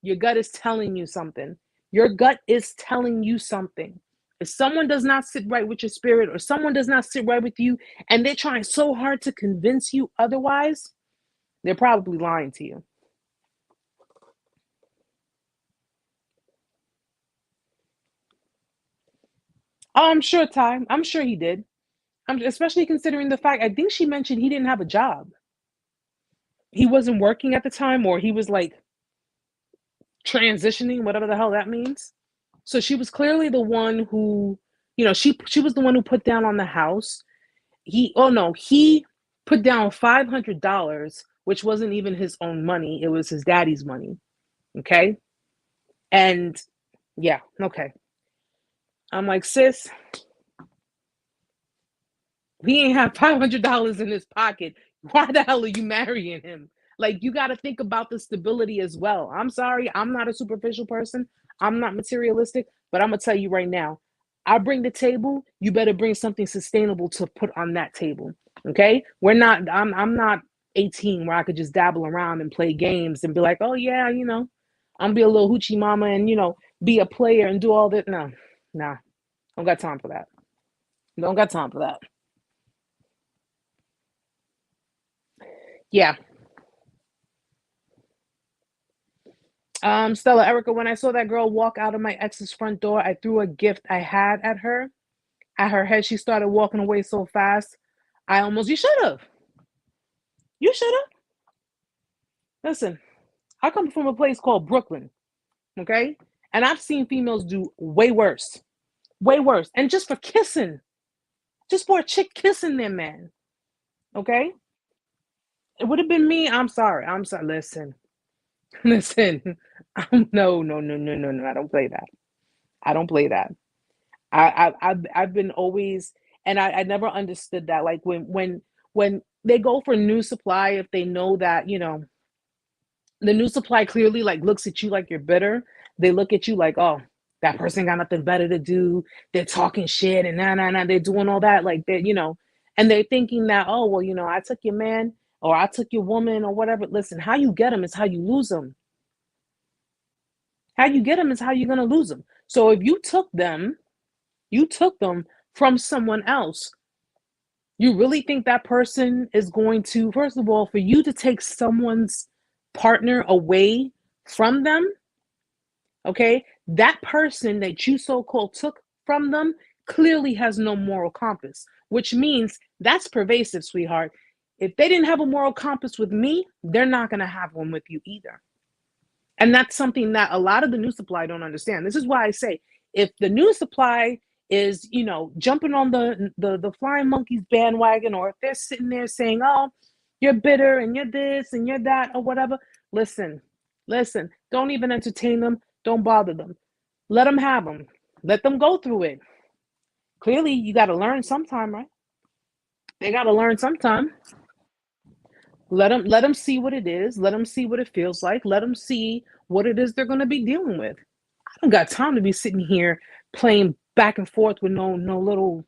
your gut is telling you something. Your gut is telling you something. If someone does not sit right with your spirit or someone does not sit right with you and they're trying so hard to convince you otherwise, they're probably lying to you. Oh, I'm sure, Ty. I'm sure he did. Especially considering the fact, I think she mentioned he didn't have a job. He wasn't working at the time, or he was like transitioning, whatever the hell that means. So she was clearly the one who, she was the one who put down on the house. He put down $500, which wasn't even his own money. It was his daddy's money. Okay. And yeah, okay. I'm like, sis, he ain't have $500 in his pocket. Why the hell are you marrying him? Like, you got to think about the stability as well. I'm sorry, I'm not a superficial person. I'm not materialistic, but I'm gonna tell you right now, I bring the table, you better bring something sustainable to put on that table. Okay? I'm not 18 where I could just dabble around and play games and be like, oh yeah, I'm gonna be a little hoochie mama and be a player and do all that. No, nah. Don't got time for that. Don't got time for that. Yeah. Stella, Erica, when I saw that girl walk out of my ex's front door, I threw a gift I had at her. At her head, she started walking away so fast. You should have. You should have. Listen, I come from a place called Brooklyn, okay? And I've seen females do way worse. Way worse. And just for kissing. Just for a chick kissing their man. Okay? It would have been me. I'm sorry. I'm sorry. Listen. Listen. No, no, no, no, no, no. I don't play that. I don't play that. I've been always, and I never understood that. Like when they go for new supply, if they know that, the new supply clearly like looks at you like you're bitter, they look at you like, oh, that person got nothing better to do. They're talking shit and nah, they're doing all that. Like and they're thinking that, oh, well, I took your man or I took your woman or whatever. Listen, how you get them is how you lose them. How you get them is how you're going to lose them. So if you took them from someone else, you really think that person is going to, first of all, for you to take someone's partner away from them, okay, that person that you so-called took from them clearly has no moral compass, which means that's pervasive, sweetheart. If they didn't have a moral compass with me, they're not going to have one with you either. And that's something that a lot of the new supply don't understand. This is why I say, if the new supply is, jumping on the flying monkeys bandwagon, or if they're sitting there saying, oh, you're bitter and you're this and you're that or whatever, listen, don't even entertain them. Don't bother them. Let them have them. Let them go through it. Clearly, you got to learn sometime, right? They got to learn sometime. Let them see what it is. Let them see what it feels like. Let them see what it is they're going to be dealing with. I don't got time to be sitting here playing back and forth with no little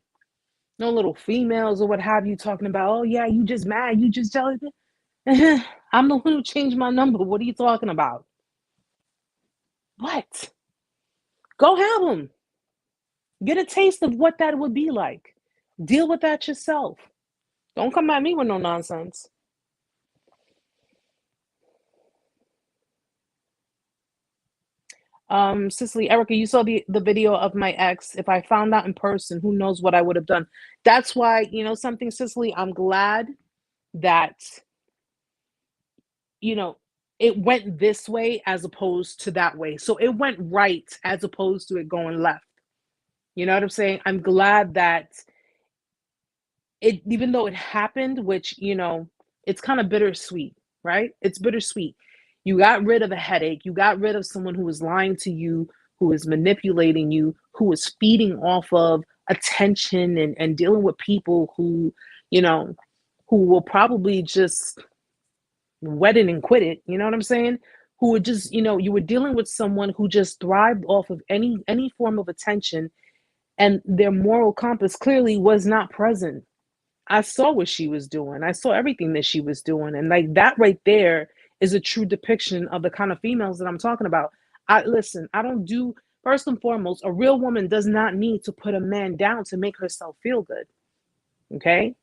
females or what have you, talking about, oh yeah, you just mad, you just jealous. I'm the one who changed my number. What are you talking about? What? Go have them. Get a taste of what that would be like. Deal with that yourself. Don't come at me with no nonsense. Cicely, Erica, you saw the video of my ex. If I found out in person, who knows what I would have done. That's why, something, Cicely, I'm glad that, it went this way as opposed to that way. So it went right as opposed to it going left. You know what I'm saying? I'm glad that it, even though it happened, which, it's kind of bittersweet, right? It's bittersweet. You got rid of a headache. You got rid of someone who was lying to you, who was manipulating you, who was feeding off of attention and dealing with people who, who will probably just wet it and quit it. You know what I'm saying? Who would just, you were dealing with someone who just thrived off of any form of attention, and their moral compass clearly was not present. I saw what she was doing. I saw everything that she was doing. And like that right there is a true depiction of the kind of females that I'm talking about. I don't do, first and foremost, a real woman does not need to put a man down to make herself feel good. Okay?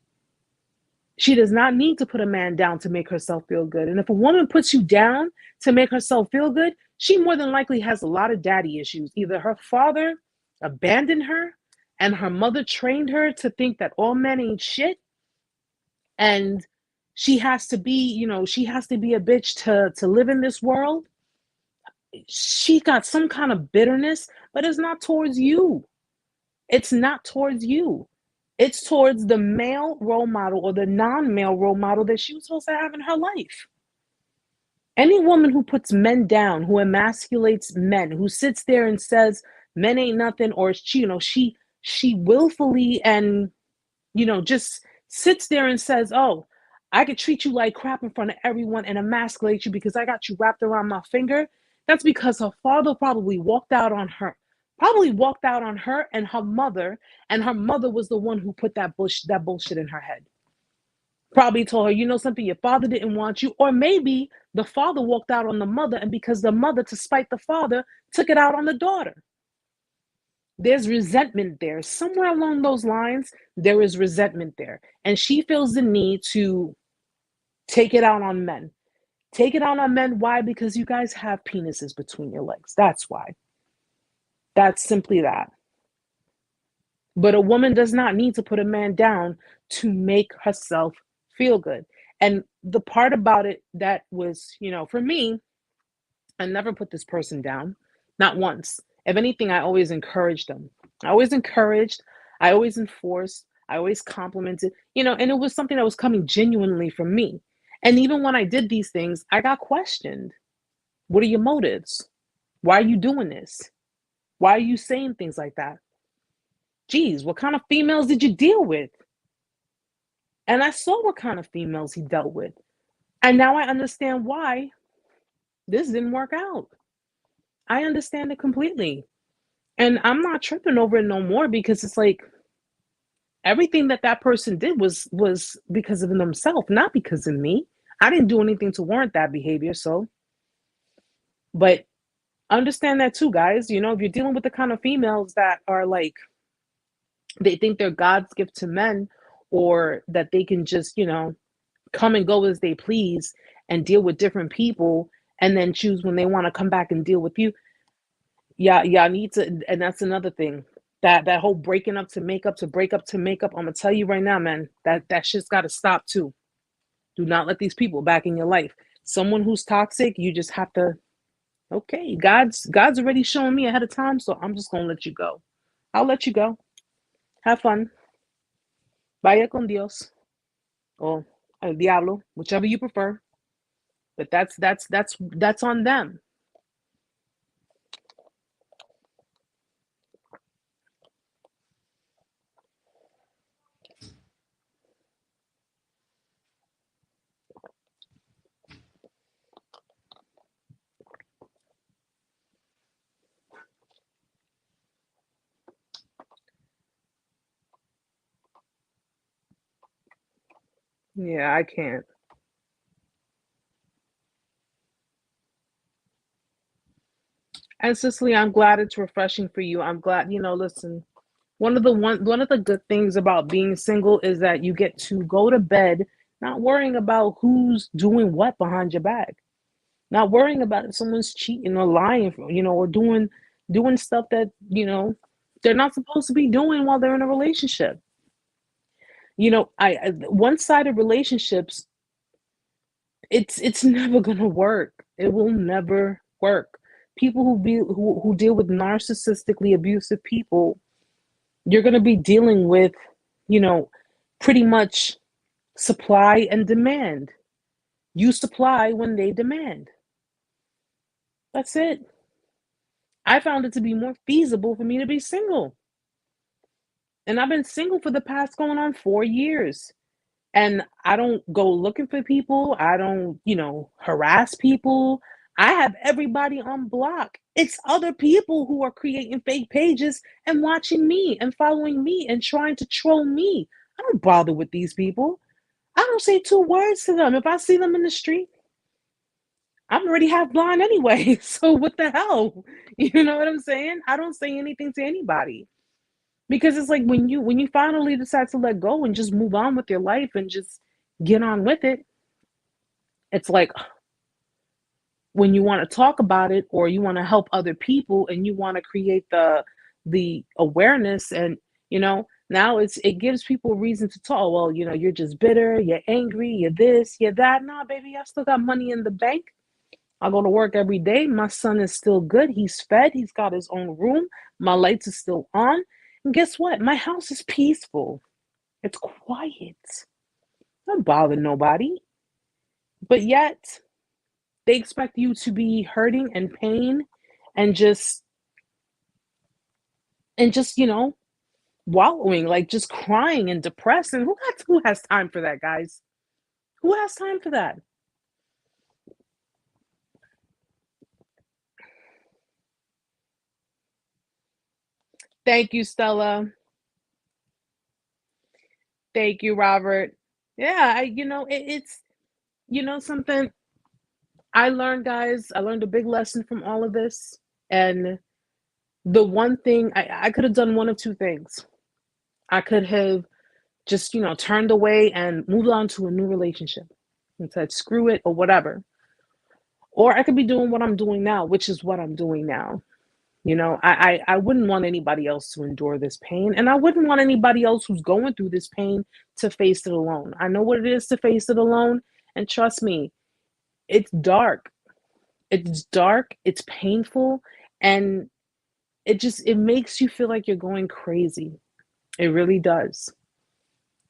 She does not need to put a man down to make herself feel good. And if a woman puts you down to make herself feel good, she more than likely has a lot of daddy issues. Either her father abandoned her and her mother trained her to think that all men ain't shit, and she has to be, she has to be a bitch to live in this world. She got some kind of bitterness, but it's not towards you. It's not towards you. It's towards the male role model or the non-male role model that she was supposed to have in her life. Any woman who puts men down, who emasculates men, who sits there and says men ain't nothing, or she willfully and just sits there and says, oh, I could treat you like crap in front of everyone and emasculate you because I got you wrapped around my finger. That's because her father probably walked out on her and her mother was the one who put that bullshit in her head. Probably told her, something, your father didn't want you. Or maybe the father walked out on the mother, and because the mother, to spite the father, took it out on the daughter. There's resentment there. Somewhere along those lines, there is resentment there. And she feels the need to take it out on men. Take it out on men. Why? Because you guys have penises between your legs. That's why. That's simply that. But a woman does not need to put a man down to make herself feel good. And the part about it that was, for me, I never put this person down, not once. If anything, I always encouraged them. I always encouraged, I always enforced, I always complimented, and it was something that was coming genuinely from me. And even when I did these things, I got questioned. What are your motives? Why are you doing this? Why are you saying things like that? Geez, what kind of females did you deal with? And I saw what kind of females he dealt with. And now I understand why this didn't work out. I understand it completely. And I'm not tripping over it no more, because it's like everything that person did was because of themselves, not because of me. I didn't do anything to warrant that behavior. So, but understand that too, guys. If you're dealing with the kind of females that are like, they think they're God's gift to men, or that they can just, come and go as they please and deal with different people, and then choose when they want to come back and deal with you. Yeah, need to, and that's another thing. That whole breaking up to make up, to break up to make up. I'm gonna tell you right now, man, that shit's got to stop too. Do not let these people back in your life. Someone who's toxic, you just have to. Okay, God's already showing me ahead of time, so I'm just gonna let you go. I'll let you go. Have fun. Vaya con Dios, or el diablo, whichever you prefer. But that's on them. Yeah, I can't. And Cicely, I'm glad it's refreshing for you. I'm glad, listen, one of the good things about being single is that you get to go to bed not worrying about who's doing what behind your back, not worrying about if someone's cheating or lying, or doing stuff that, they're not supposed to be doing while they're in a relationship. I one-sided relationships, it's never gonna work. It will never work. People who deal with narcissistically abusive people, you're gonna be dealing with, you know, pretty much supply and demand. You supply when they demand. That's it. I found it to be more feasible for me to be single. And I've been single for the past going on 4 years. And I don't go looking for people. I don't, harass people. I have everybody on block. It's other people who are creating fake pages and watching me and following me and trying to troll me. I don't bother with these people. I don't say two words to them. If I see them in the street, I'm already half blind anyway. So what the hell? You know what I'm saying? I don't say anything to anybody. Because it's like when you finally decide to let go and just move on with your life and just get on with it, it's like when you want to talk about it, or you want to help other people, and you want to create the awareness, and now it gives people a reason to talk. Well, you're just bitter, you're angry, you're this, you're that. Nah, baby, I still got money in the bank. I go to work every day. My son is still good. He's fed. He's got his own room. My lights are still on. And guess what? My house is peaceful. It's quiet. Don't bother nobody. But yet, they expect you to be hurting and pain and just wallowing, like just crying and depressed. And who has time for that, guys? Who has time for that? Thank you, Stella. Thank you, Robert. Yeah, it's something I learned, guys. I learned a big lesson from all of this. And the one thing I could have done one of two things. I could have just, turned away and moved on to a new relationship and said, screw it or whatever. Or I could be doing what I'm doing now, which is what I'm doing now. I wouldn't want anybody else to endure this pain. And I wouldn't want anybody else who's going through this pain to face it alone. I know what it is to face it alone. And trust me, it's dark. It's dark, it's painful, and it makes you feel like you're going crazy. It really does.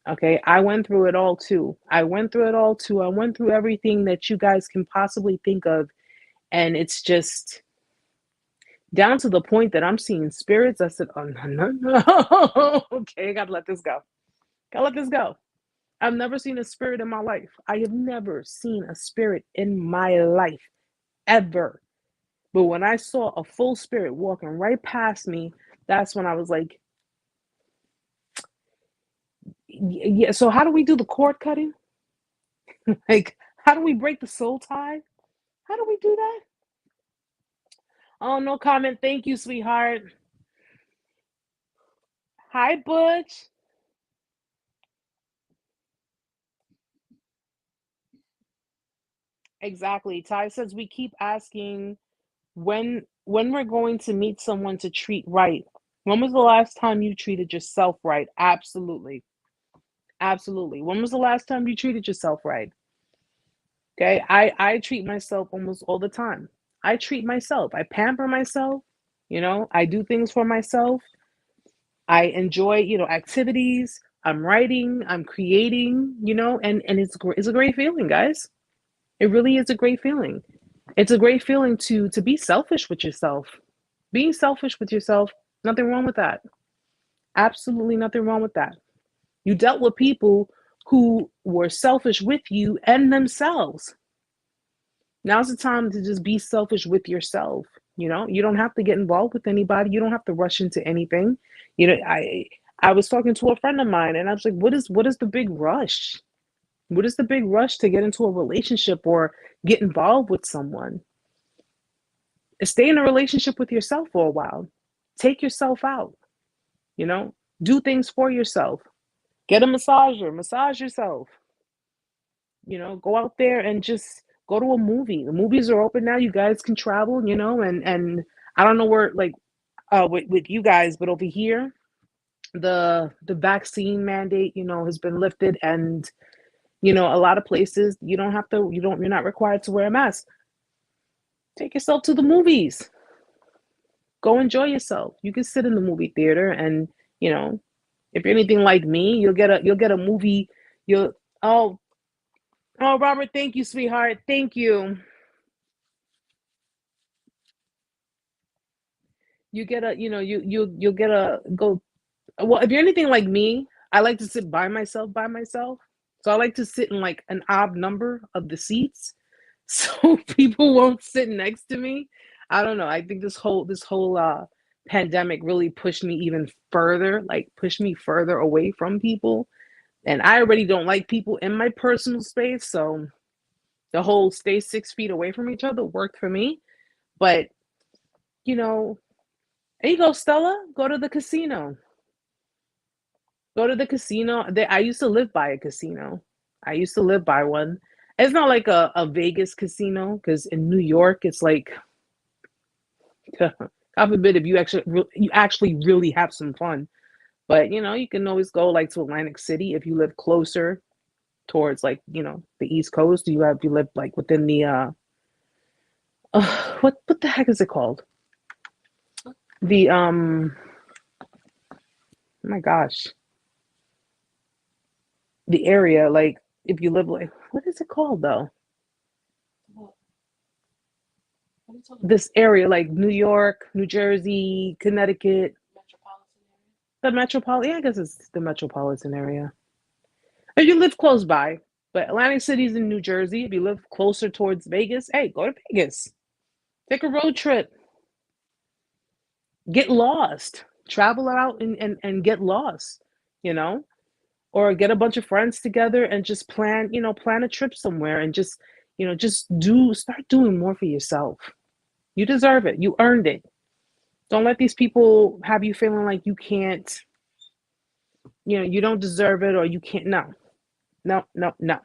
Okay, I went through it all too. I went through it all too. I went through everything that you guys can possibly think of, and it's just down to the point that I'm seeing spirits. I said, "Oh no, no, no." Okay, I gotta let this go. Gotta let this go. I've never seen a spirit in my life. I have never seen a spirit in my life, ever. But when I saw a full spirit walking right past me, that's when I was like, yeah, so how do we do the cord cutting? Like, how do we break the soul tie? How do we do that? Oh, no comment. Thank you, sweetheart. Hi, Butch. Exactly. Ty says we keep asking when we're going to meet someone to treat right. When was the last time you treated yourself right? Absolutely. Absolutely. When was the last time you treated yourself right? Okay. I treat myself almost all the time. I treat myself. I pamper myself. I do things for myself. I enjoy, activities. I'm writing, I'm creating, and it's a great feeling, guys. It really is a great feeling. It's a great feeling to be selfish with yourself. Being selfish with yourself, nothing wrong with that. Absolutely nothing wrong with that. You dealt with people who were selfish with you and themselves. Now's the time to just be selfish with yourself. You don't have to get involved with anybody. You don't have to rush into anything. You know, I was talking to a friend of mine and I was like, what is the big rush? What is the big rush to get into a relationship or get involved with someone? Stay in a relationship with yourself for a while. Take yourself out, you know, do things for yourself. Get a massager, massage yourself. Go out there and just go to a movie. The movies are open now. You guys can travel, and I don't know where like with you guys, but over here the vaccine mandate, has been lifted, and a lot of places you're not required to wear a mask. Take yourself to the movies. Go enjoy yourself. You can sit in the movie theater and, you know, if you're anything like me, you'll get a movie. You'll oh oh Robert, thank you, sweetheart. Thank you. You get a, you'll get a go. Well, if you're anything like me, I like to sit by myself. So I like to sit in like an odd number of the seats so people won't sit next to me. I don't know. I think this whole pandemic really pushed me even further, like pushed me further away from people. And I already don't like people in my personal space, so the whole stay 6 feet away from each other worked for me. But you know, there you go, Stella. Go to the casino. Go to the casino. I used to live by a casino. I used to live by one. It's not like a Vegas casino because in New York it's like, God forbid if you actually really have some fun. But you can always go like to Atlantic City if you live closer towards like the East Coast. You live like within the what the heck is it called? The oh my gosh, the area, like if you live like, what is it called though? This area like New York, New Jersey, Connecticut, the metropolitan. Yeah, I guess it's the metropolitan area. If you live close by, but Atlantic City's in New Jersey. If you live closer towards Vegas, hey, go to Vegas. Take a road trip. Get lost. Travel out and get lost, you know? Or get a bunch of friends together and just plan a trip somewhere and just start doing more for yourself. You deserve it. You earned it. Don't let these people have you feeling like you can't, you don't deserve it or you can't. No, no, no, no.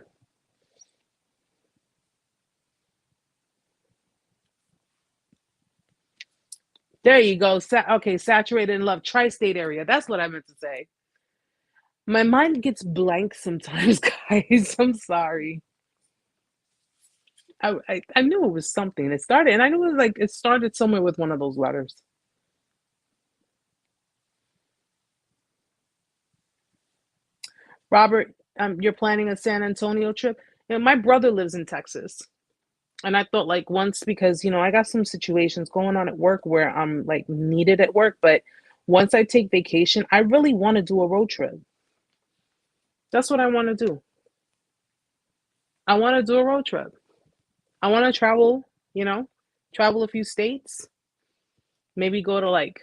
There you go. Okay, saturated in love, tri-state area. That's what I meant to say. My mind gets blank sometimes, guys. I'm sorry. I knew it was something. It started, and I knew it started somewhere with one of those letters. Robert, you're planning a San Antonio trip. My brother lives in Texas, and I thought like once because I got some situations going on at work where I'm like needed at work, but once I take vacation, I really want to do a road trip. That's what I want to do. I want to do a road trip. I want to travel, travel a few states, maybe go to like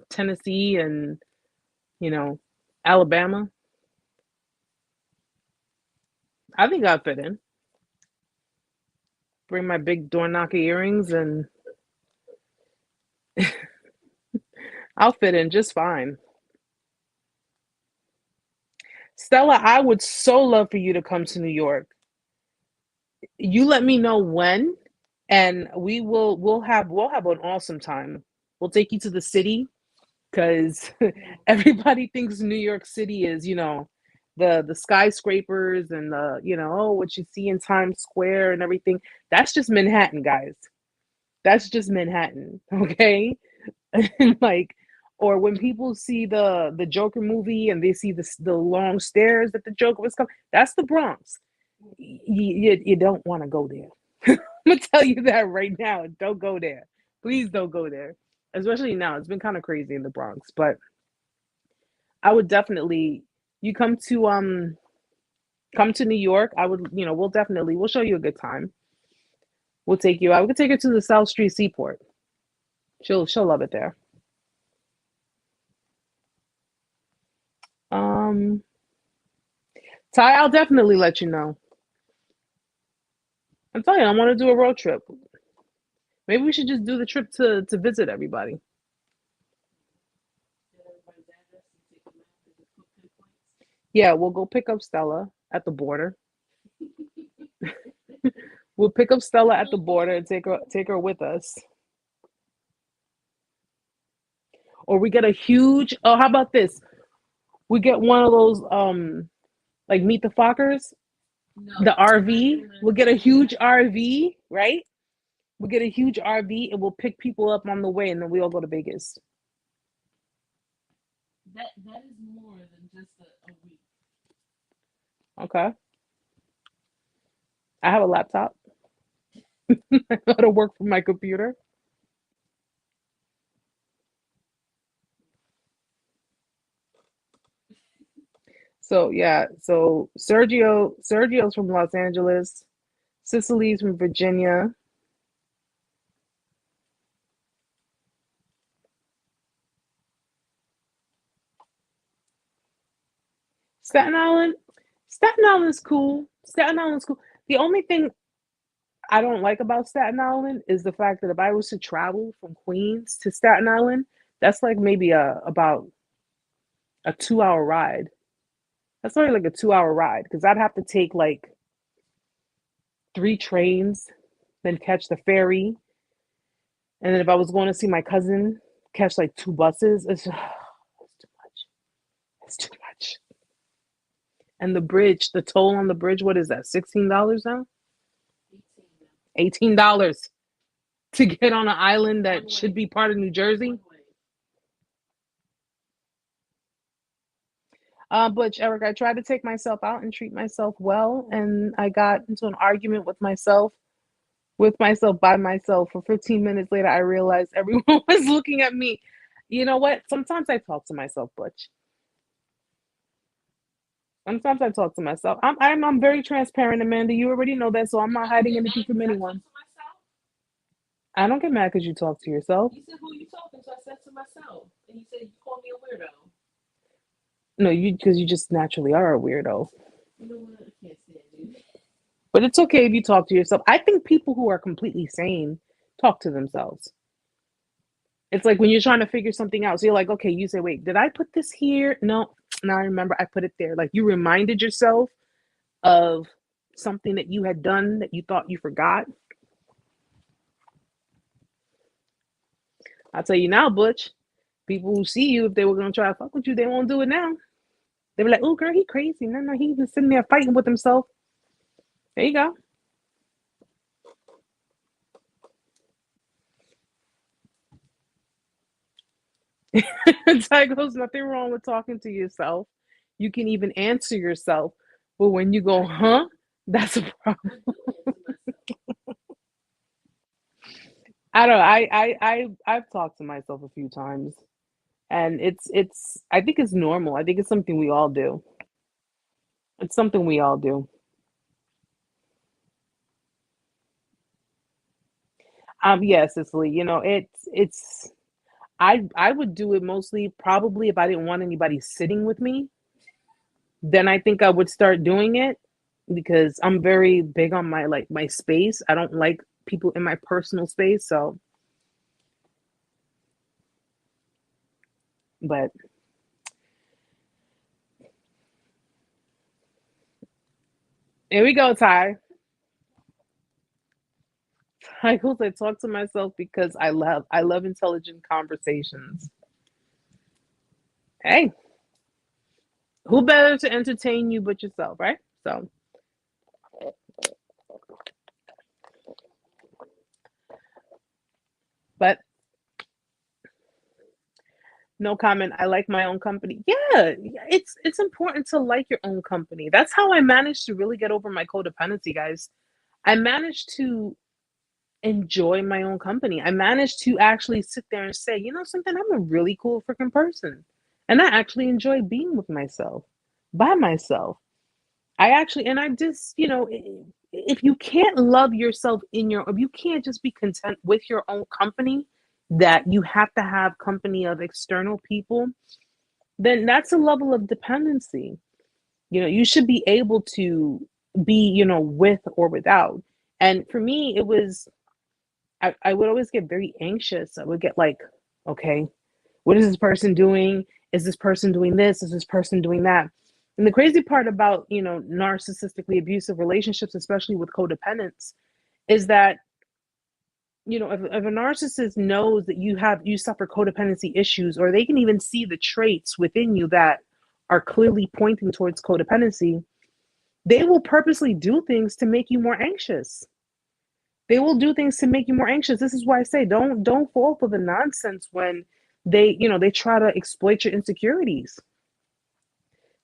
Tennessee and, you know, Alabama. I think I'll fit in. Bring my big door knocker earrings and I'll fit in just fine. Stella, I would so love for you to come to New York. You let me know when and we'll have an awesome time. We'll take you to the city because everybody thinks New York City is, the skyscrapers and the, oh, what you see in Times Square and everything. That's just Manhattan, guys. That's just Manhattan, okay? And like, or when people see the Joker movie and they see the long stairs that the Joker was coming, that's the Bronx. You don't want to go there. I'm gonna tell you that right now. Don't go there. Please don't go there. Especially now. It's been kind of crazy in the Bronx, but I would definitely you come to New York. I would, we'll show you a good time. We'll take you out. We could take her to the South Street Seaport. She'll love it there. Um Ty, I'll definitely let you know. I'm telling you, I want to do a road trip. Maybe we should just do the trip to visit everybody. Yeah, we'll go pick up Stella at the border. We'll pick up Stella at the border and take her with us. Or we get a huge how about this? We get one of those like meet the Fockers, the RV. We'll get a huge RV, right? We'll get a huge RV and we'll pick people up on the way and then we all go to Vegas. That is more than just a week. Okay. I have a laptop. I know how to work from my computer. So yeah, so Sergio's from Los Angeles, Cicely's from Virginia. Staten Island, Staten Island's cool. Staten Island's cool. The only thing I don't like about Staten Island is the fact that if I was to travel from Queens to Staten Island, that's like maybe about a 2 hour ride. That's only like a 2 hour ride because I'd have to take like three trains, then catch the ferry, and then if I was going to see my cousin, catch like two buses. It's too much. It's too much. And the bridge, the toll on the bridge, what is that? $16 now? $18 to get on an island that should be part of New Jersey. Butch, Eric, I tried to take myself out and treat myself well, and I got into an argument with myself by myself. For 15 minutes later, I realized everyone was looking at me. You know what? Sometimes I talk to myself, Butch. Sometimes I talk to myself. I'm very transparent, Amanda. You already know that, so I'm not hiding anything from anyone. I don't get mad because you talk to yourself. You said who you talking to? I said to myself, and you said you called me a weirdo. No, because you just naturally are a weirdo. You know what? I can't stand you. But it's okay if you talk to yourself. I think people who are completely sane talk to themselves. It's like when you're trying to figure something out. So you're like, okay, you say, wait, did I put this here? No, now I remember I put it there. Like you reminded yourself of something that you had done that you thought you forgot. I'll tell you now, Butch, people who see you, if they were going to try to fuck with you, they won't do it now. They were like, oh, girl, he crazy. No, he's just sitting there fighting with himself. There you go. Ty goes, nothing wrong with talking to yourself. You can even answer yourself. But when you go, huh? That's a problem. I don't know. I've talked to myself a few times, and it's I think it's normal. I think it's something we all do. It's something we all do. Yes, Cicely, it's I would do it mostly probably if I didn't want anybody sitting with me, then I think I would start doing it because I'm very big on my space. I don't like people in my personal space, so but here we go, Ty. I goes, I talk to myself because I love intelligent conversations. Hey, who better to entertain you but yourself, right? So, but no comment. I like my own company. Yeah, it's important to like your own company. That's how I managed to really get over my codependency, guys. I managed to enjoy my own company. I managed to actually sit there and say, you know something, I'm a really cool freaking person. And I actually enjoy being with myself, by myself. I actually, and I just, if you can't love yourself if you can't just be content with your own company, that you have to have company of external people, then that's a level of dependency. You should be able to be, with or without. And for me, it was, I would always get very anxious. I would get like, okay, what is this person doing? Is this person doing this? Is this person doing that? And the crazy part about, narcissistically abusive relationships, especially with codependence, is that, if a narcissist knows that you suffer codependency issues, or they can even see the traits within you that are clearly pointing towards codependency, they will purposely do things to make you more anxious. They will do things to make you more anxious. This is why I say don't fall for the nonsense when they try to exploit your insecurities.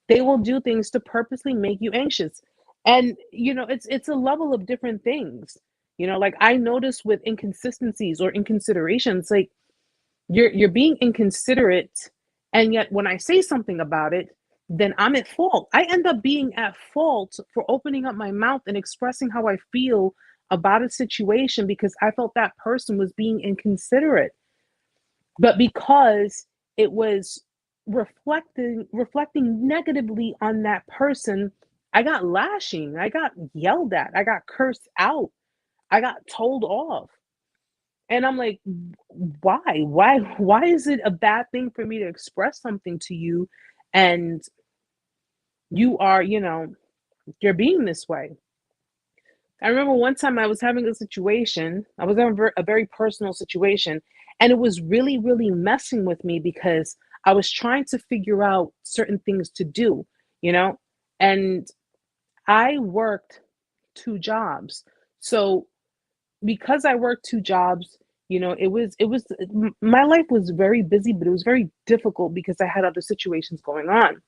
They will do things to purposely make you anxious. And it's a level of different things. Like I notice with inconsistencies or inconsiderations, like you're being inconsiderate, and yet when I say something about it, then I'm at fault. I end up being at fault for opening up my mouth and expressing how I feel about a situation because I felt that person was being inconsiderate. But because it was reflecting negatively on that person, I got lashing, I got yelled at, I got cursed out, I got told off. And I'm like, why is it a bad thing for me to express something to you, and you are, you're being this way? I remember one time I was having a situation, I was having a very personal situation, and it was really, really messing with me because I was trying to figure out certain things to do, you know? And I worked two jobs. So because I worked two jobs, my life was very busy, but it was very difficult because I had other situations going on.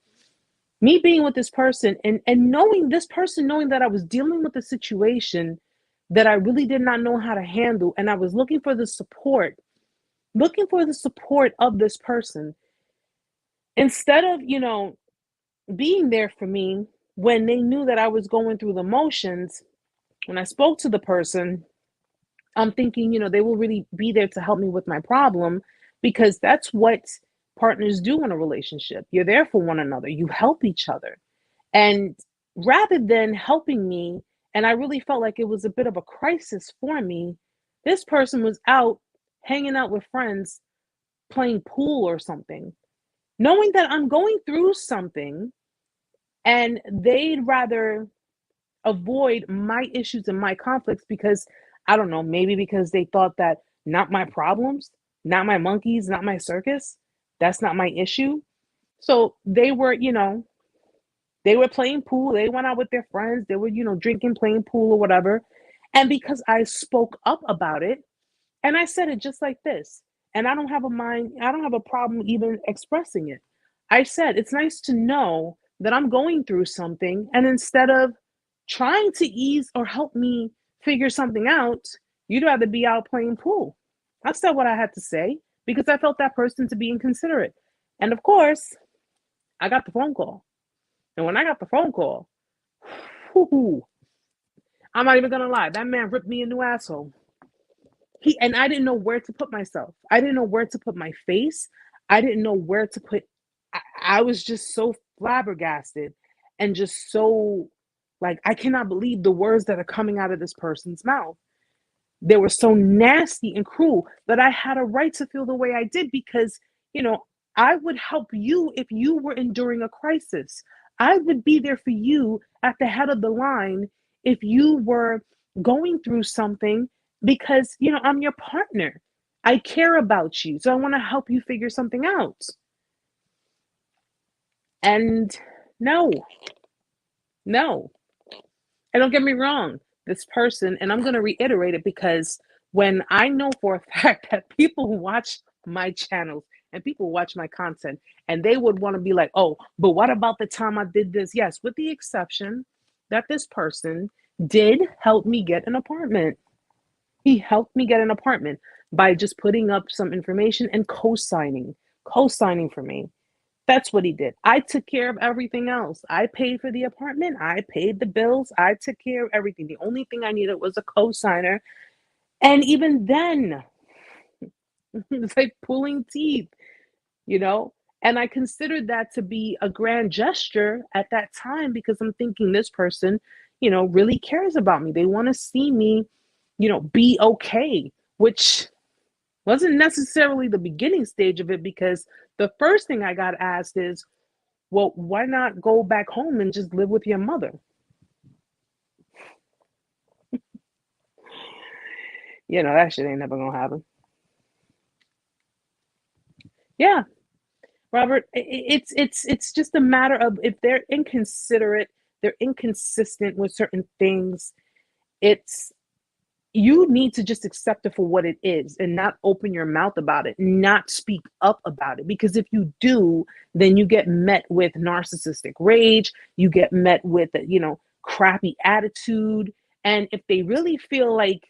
Me being with this person and knowing this person, knowing that I was dealing with a situation that I really did not know how to handle, and I was looking for the support of this person instead of being there for me when they knew that I was going through the motions. When I spoke to the person, I'm thinking, they will really be there to help me with my problem, because that's what partners do in a relationship. You're there for one another, you help each other. And rather than helping me, and I really felt like it was a bit of a crisis for me, this person was out hanging out with friends, playing pool or something, knowing that I'm going through something, and they'd rather avoid my issues and my conflicts because I don't know, maybe because they thought that not my problems, not my monkeys, not my circus, that's not my issue. So they were playing pool, they went out with their friends, they were, drinking, playing pool or whatever. And because I spoke up about it, and I said it just like this. And I don't have a problem even expressing it. I said, it's nice to know that I'm going through something. And instead of trying to ease or help me figure something out, you'd rather be out playing pool. I said what I had to say because I felt that person to be inconsiderate. And of course, I got the phone call. And when I got the phone call, whoo, I'm not even gonna lie, that man ripped me a new asshole. And I didn't know where to put myself. I didn't know where to put my face. I didn't know where to put. I was just so flabbergasted and just so like I cannot believe the words that are coming out of this person's mouth. They were so nasty and cruel that I had a right to feel the way I did because, you know, I would help you if you were enduring a crisis. I would be there for you at the head of the line if you were going through something because, you know, I'm your partner. I care about you. So I want to help you figure something out. And no, no. And don't get me wrong, this person, and I'm going to reiterate it because when I know for a fact that people who watch my channels and people watch my content and they would want to be like, oh, but what about the time I did this? Yes, with the exception that this person did help me get an apartment. He helped me get an apartment by just putting up some information and co-signing for me. That's what he did. I took care of everything else. I paid for the apartment. I paid the bills. I took care of everything. The only thing I needed was a co-signer. And even then, it's like pulling teeth, you know? And I considered that to be a grand gesture at that time because I'm thinking this person, you know, really cares about me. They want to see me, you know, be okay, which wasn't necessarily the beginning stage of it because the first thing I got asked is, well, why not go back home and just live with your mother? You know, that shit ain't never gonna happen. Yeah, Robert, it's just a matter of if they're inconsiderate, they're inconsistent with certain things. It's you need to just accept it for what it is and not open your mouth about it, not speak up about it. Because if you do, then you get met with narcissistic rage, you get met with, you know, crappy attitude. And if they really feel like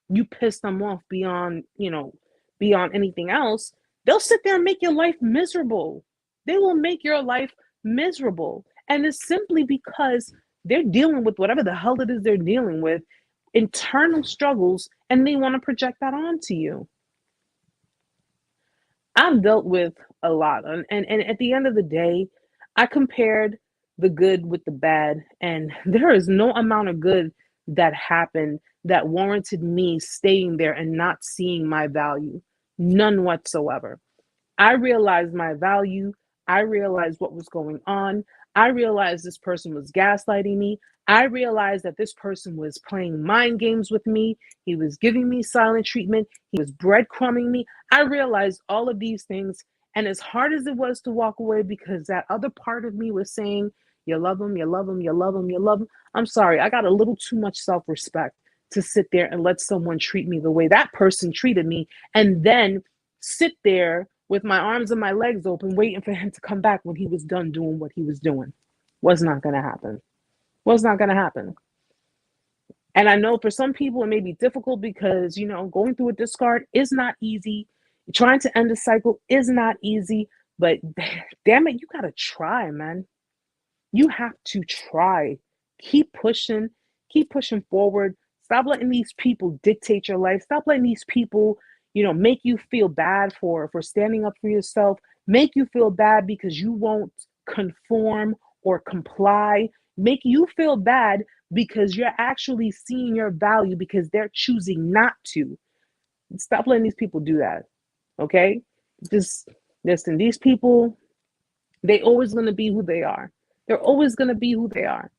you piss them off beyond, you know, beyond anything else, they'll sit there and make your life miserable. They will make your life miserable. And it's simply because they're dealing with whatever the hell it is they're dealing with, internal struggles, and they want to project that onto you. I've dealt with a lot. And at the end of the day, I compared the good with the bad. And there is no amount of good that happened that warranted me staying there and not seeing my value. None whatsoever. I realized my value. I realized what was going on. I realized this person was gaslighting me. I realized that this person was playing mind games with me. He was giving me silent treatment. He was breadcrumbing me. I realized all of these things. And as hard as it was to walk away because that other part of me was saying, you love him, you love him, you love him, you love him. I'm sorry, I got a little too much self-respect to sit there and let someone treat me the way that person treated me and then sit there with my arms and my legs open, waiting for him to come back when he was done doing what he was doing. Was not going to happen. Was not going to happen. And I know for some people it may be difficult because, you know, going through a discard is not easy. Trying to end a cycle is not easy. But damn it, you got to try, man. You have to try. Keep pushing forward. Stop letting these people dictate your life. Stop letting these people, you know, make you feel bad for standing up for yourself. Make you feel bad because you won't conform or comply. Make you feel bad because you're actually seeing your value because they're choosing not to. Stop letting these people do that. Okay? Just listen, these people, they always going to be who they are. They're always going to be who they are.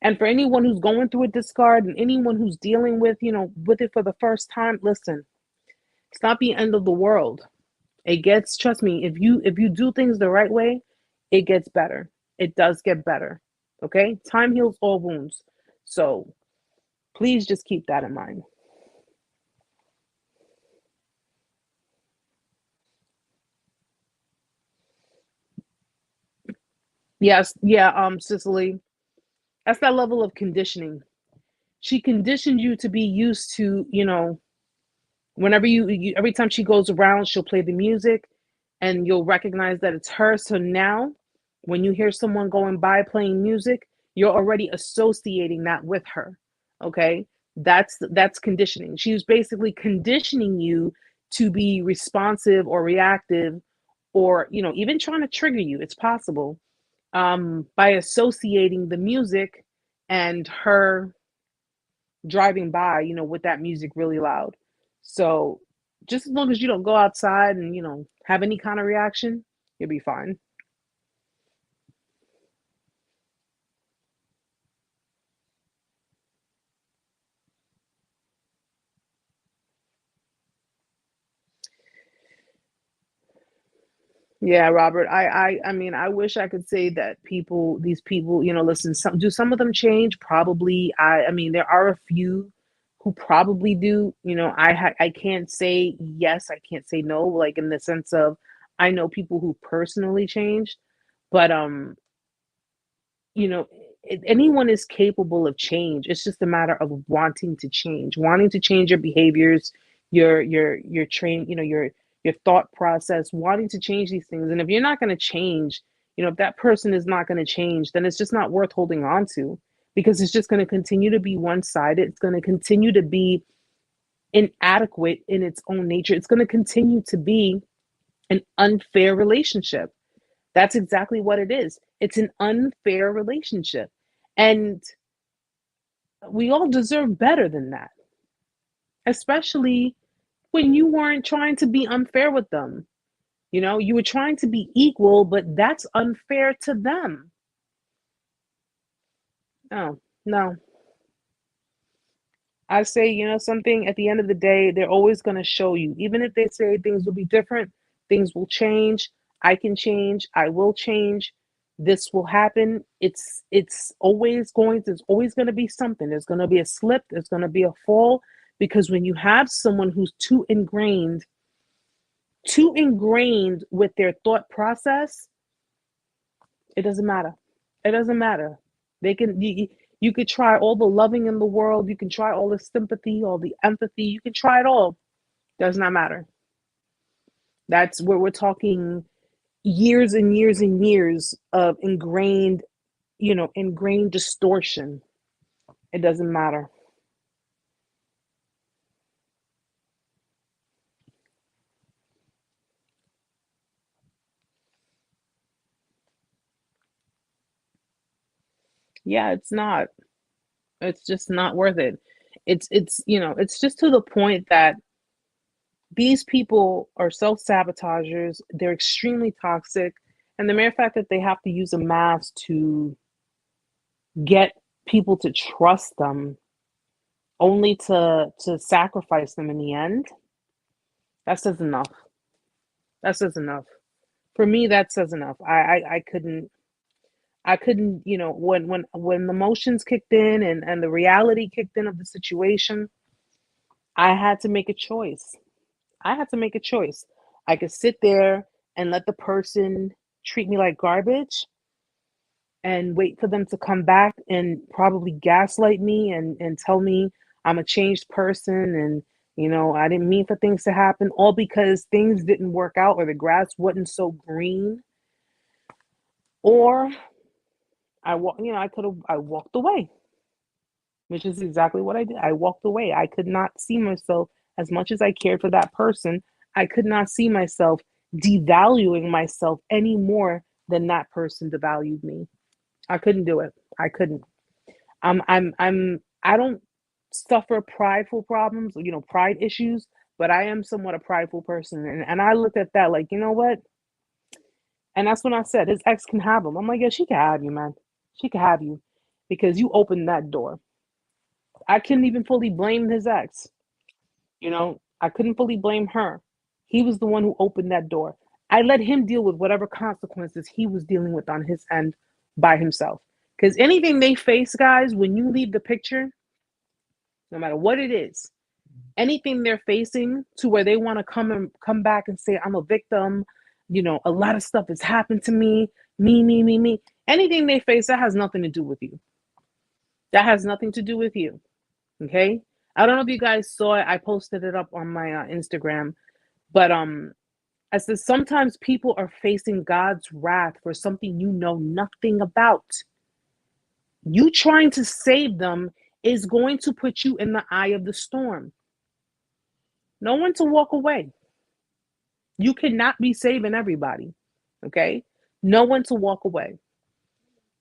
And for anyone who's going through a discard and anyone who's dealing with, you know, with it for the first time, listen, it's not the end of the world. It gets, trust me, if you do things the right way, it gets better. It does get better. Okay? Time heals all wounds. So please just keep that in mind. Yes, yeah, Cicely. That's that level of conditioning. She conditioned you to be used to, whenever every time she goes around, she'll play the music and you'll recognize that it's her. So now when you hear someone going by playing music, you're already associating that with her. Okay? That's conditioning. She was basically conditioning you to be responsive or reactive, or even trying to trigger you. It's possible, by associating the music and her driving by, with that music really loud. So just as long as you don't go outside and, have any kind of reaction, you'll be fine. Yeah, Robert. I mean, I wish I could say that these people, listen, some of them change? Probably. I mean, there are a few who probably do. I can't say yes, I can't say no, like in the sense of I know people who personally changed, but you know, anyone is capable of change. It's just a matter of wanting to change your behaviors, your train, your thought process, wanting to change these things. And if you're not going to change, if that person is not going to change, then it's just not worth holding on to, because it's just going to continue to be one-sided. It's going to continue to be inadequate in its own nature. It's going to continue to be an unfair relationship. That's exactly what it is. It's an unfair relationship. And we all deserve better than that, especially when you weren't trying to be unfair with them. You were trying to be equal, but that's unfair to them. No, no. I say, something, at the end of the day, they're always going to show you. Even if they say things will be different, things will change. I can change. I will change. This will happen. There's always going to be something. There's going to be a slip. There's going to be a fall, because when you have someone who's too ingrained with their thought process, it doesn't matter. It doesn't matter. You could try all the loving in the world. You can try all the sympathy, all the empathy. You can try it all. Does not matter. That's where we're talking years and years and years of ingrained distortion. It doesn't matter. Yeah, it's not. It's just not worth it. It's just to the point that these people are self-sabotagers. They're extremely toxic. And the mere fact that they have to use a mask to get people to trust them, only to sacrifice them in the end, that says enough. That says enough. For me, that says enough. I couldn't, when the emotions kicked in, and the reality kicked in of the situation, I had to make a choice. I had to make a choice. I could sit there and let the person treat me like garbage and wait for them to come back and probably gaslight me and tell me I'm a changed person, and I didn't mean for things to happen, all because things didn't work out or the grass wasn't so green. Or I walked away, which is exactly what I did. I walked away. I could not see myself, as much as I cared for that person, I could not see myself devaluing myself any more than that person devalued me. I couldn't do it. I couldn't. I don't suffer prideful problems, pride issues, but I am somewhat a prideful person. And I looked at that like, you know what? And that's when I said his ex can have him. I'm like, yeah, she can have you, man. She can have you, because you opened that door. I couldn't even fully blame his ex. I couldn't fully blame her. He was the one who opened that door. I let him deal with whatever consequences he was dealing with on his end by himself. Because anything they face, guys, when you leave the picture, no matter what it is, anything they're facing to where they want to come back and say, I'm a victim, a lot of stuff has happened to me, me, me, me, me. Anything they face, that has nothing to do with you. That has nothing to do with you. Okay? I don't know if you guys saw it. I posted it up on my Instagram. But I said sometimes people are facing God's wrath for something you know nothing about. You trying to save them is going to put you in the eye of the storm. Know when to walk away. You cannot be saving everybody. Okay? Know when to walk away.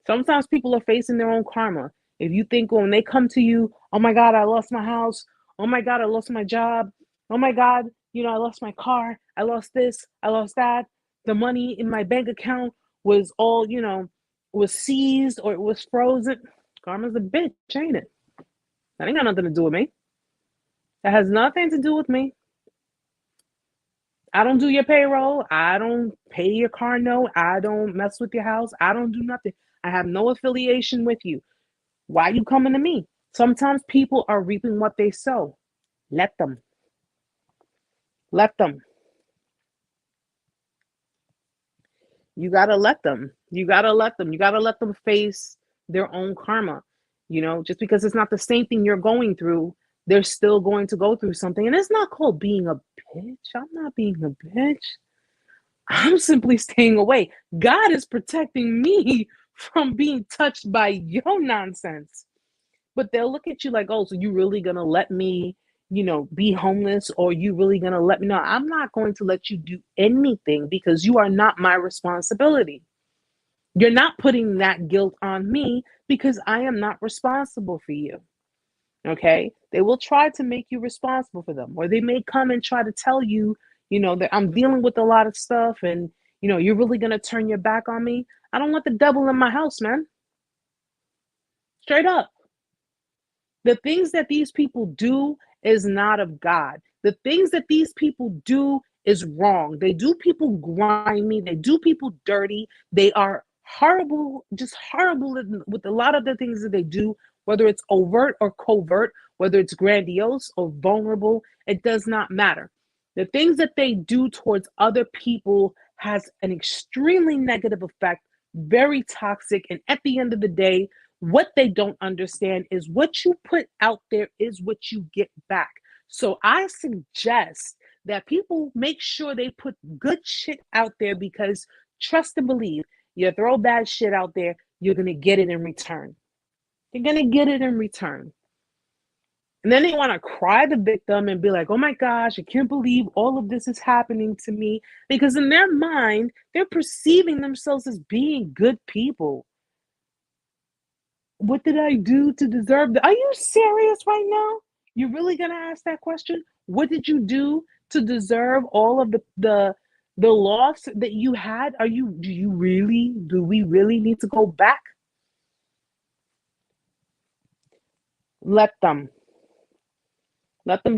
Sometimes people are facing their own karma. If you think when they come to you, oh my God, I lost my house. Oh my God, I lost my job. Oh my God, I lost my car. I lost this. I lost that. The money in my bank account was all, was seized or it was frozen. Karma's a bitch, ain't it? That ain't got nothing to do with me. That has nothing to do with me. I don't do your payroll. I don't pay your car note. I don't mess with your house. I don't do nothing. I have no affiliation with you. Why are you coming to me? Sometimes people are reaping what they sow. Let them. Let them. You got to let them. You got to let them. You got to let them face their own karma. Just because it's not the same thing you're going through, they're still going to go through something. And it's not called being a bitch. I'm not being a bitch. I'm simply staying away. God is protecting me from being touched by your nonsense. But they'll look at you like, oh, so you really going to let me, be homeless, or you really going to let me know? I'm not going to let you do anything because you are not my responsibility. You're not putting that guilt on me because I am not responsible for you. Okay? They will try to make you responsible for them, or they may come and try to tell you, that I'm dealing with a lot of stuff and, you're really going to turn your back on me. I don't want the devil in my house, man. Straight up. The things that these people do is not of God. The things that these people do is wrong. They do people grimy. They do people dirty. They are horrible, just horrible with a lot of the things that they do, whether it's overt or covert, whether it's grandiose or vulnerable, it does not matter. The things that they do towards other people has an extremely negative effect, very toxic. And at the end of the day, what they don't understand is what you put out there is what you get back. So I suggest that people make sure they put good shit out there, because trust and believe, you throw bad shit out there, you're going to get it in return. You're going to get it in return. And then they want to cry the victim and be like, oh my gosh, I can't believe all of this is happening to me. Because in their mind, they're perceiving themselves as being good people. What did I do to deserve that? Are you serious right now? You're really going to ask that question? What did you do to deserve all of the loss that you had? Do we really need to go back? Let them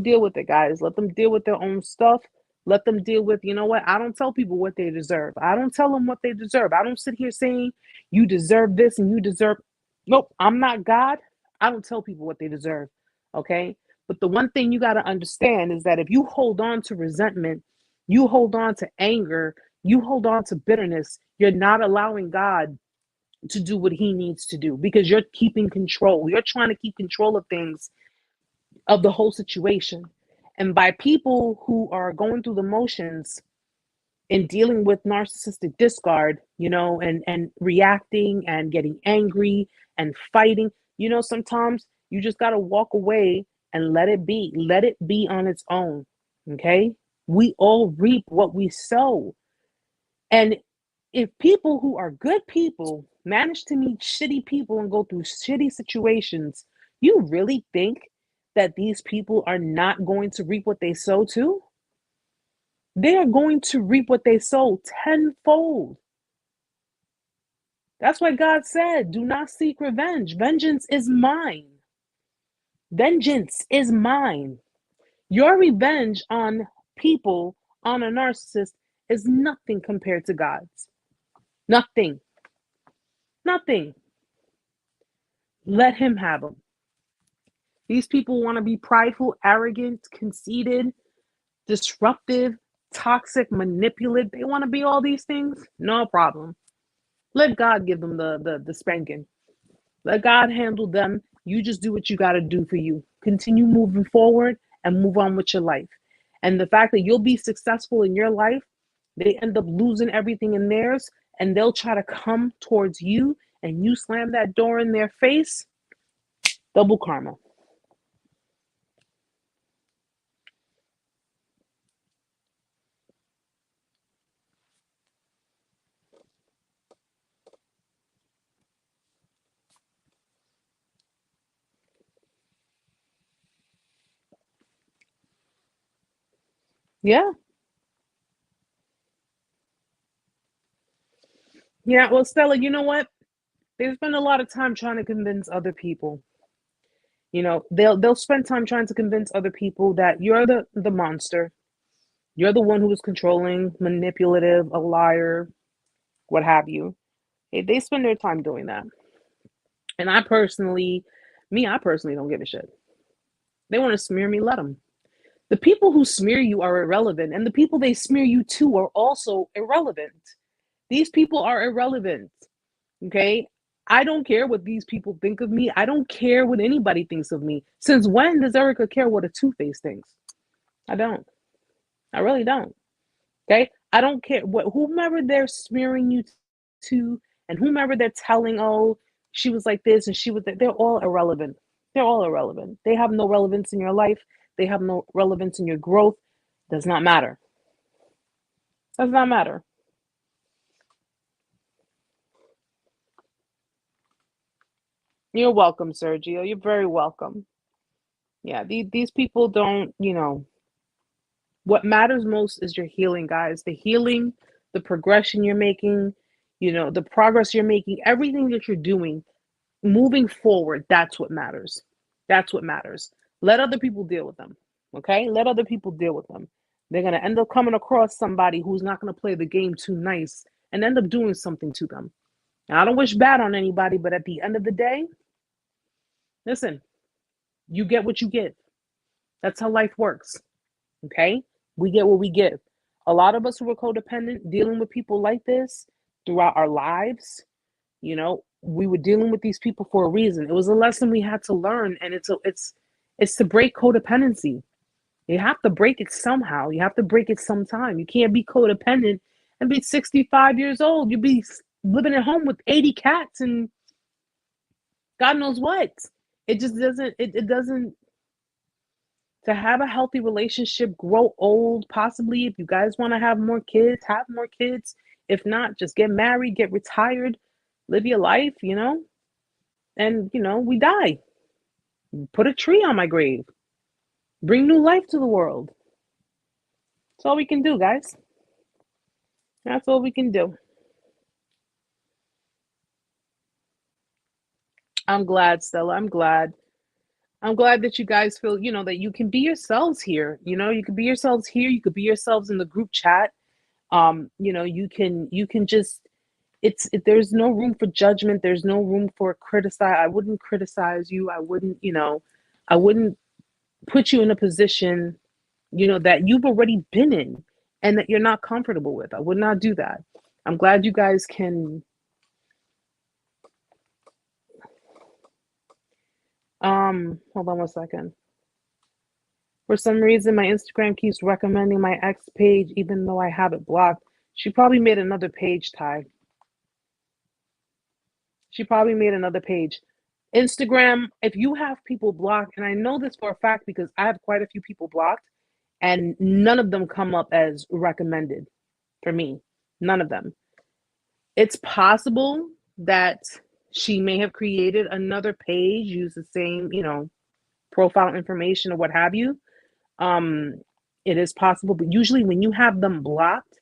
deal with it, guys. Let them deal with their own stuff. Let them deal with, what? I don't tell people what they deserve. I don't tell them what they deserve. I don't sit here saying you deserve this and you deserve. Nope, I'm not God. I don't tell people what they deserve. Okay. But the one thing you got to understand is that if you hold on to resentment, you hold on to anger, you hold on to bitterness, you're not allowing God to do what he needs to do, because you're keeping control. You're trying to keep control of things, of the whole situation. And by people who are going through the motions and dealing with narcissistic discard, and reacting and getting angry and fighting, sometimes you just got to walk away and let it be. Let it be on its own. Okay? We all reap what we sow. And if people who are good people manage to meet shitty people and go through shitty situations, you really think that these people are not going to reap what they sow too? They are going to reap what they sow tenfold. That's why God said, do not seek revenge. Vengeance is mine. Vengeance is mine. Your revenge on people, on a narcissist, is nothing compared to God's. Nothing. Nothing. Let him have them. These people want to be prideful, arrogant, conceited, disruptive, toxic, manipulative. They want to be all these things. No problem. Let God give them the spanking. Let God handle them. You just do what you got to do for you. Continue moving forward and move on with your life. And the fact that you'll be successful in your life, they end up losing everything in theirs, and they'll try to come towards you, and you slam that door in their face. Double karma. Yeah. Yeah. Well, Stella, you know what? They spend a lot of time trying to convince other people. They'll spend time trying to convince other people that you're the monster. You're the one who is controlling, manipulative, a liar, what have you. They spend their time doing that. And I personally don't give a shit. They want to smear me, let them. The people who smear you are irrelevant, and the people they smear you to are also irrelevant. These people are irrelevant. Okay? I don't care what these people think of me. I don't care what anybody thinks of me. Since when does Erica care what a Two-Face thinks? I don't. I really don't. Okay? I don't care what whomever they're smearing you to, and whomever they're telling, oh, she was like this and she was that, they're all irrelevant. They're all irrelevant. They have no relevance in your life. They have no relevance in your growth. Does not matter. Does not matter. You're welcome, Sergio. You're very welcome. Yeah, these people don't, what matters most is your healing, guys. The healing, the progression you're making, the progress you're making, everything that you're doing, moving forward, that's what matters. That's what matters. Let other people deal with them. Okay? Let other people deal with them. They're going to end up coming across somebody who's not going to play the game too nice and end up doing something to them. Now, I don't wish bad on anybody, but at the end of the day, listen, you get what you give. That's how life works. Okay? We get what we give. A lot of us who are codependent, dealing with people like this throughout our lives, we were dealing with these people for a reason. It was a lesson we had to learn, and it's to break codependency. You have to break it somehow. You have to break it sometime. You can't be codependent and be 65 years old. You'd be living at home with 80 cats and God knows what. It just doesn't, it doesn't, to have a healthy relationship, grow old, possibly. If you guys want to have more kids, have more kids. If not, just get married, get retired, live your life, and, we die. Put a tree on my grave. Bring new life to the world. That's all we can do, guys. That's all we can do. I'm glad, Stella. I'm glad. I'm glad that you guys feel, that you can be yourselves here. You can be yourselves here. You could be yourselves in the group chat. You can just, there's no room for judgment. There's no room for criticize. I wouldn't criticize you. I wouldn't put you in a position, that you've already been in and that you're not comfortable with. I would not do that. I'm glad you guys can. Hold on one second. For some reason, my Instagram keeps recommending my ex page, even though I have it blocked. She probably made another page, Ty. She probably made another page. Instagram, if you have people blocked, and I know this for a fact because I have quite a few people blocked, and none of them come up as recommended for me. None of them. It's possible that she may have created another page, use the same, profile information or what have you. It is possible, but usually when you have them blocked,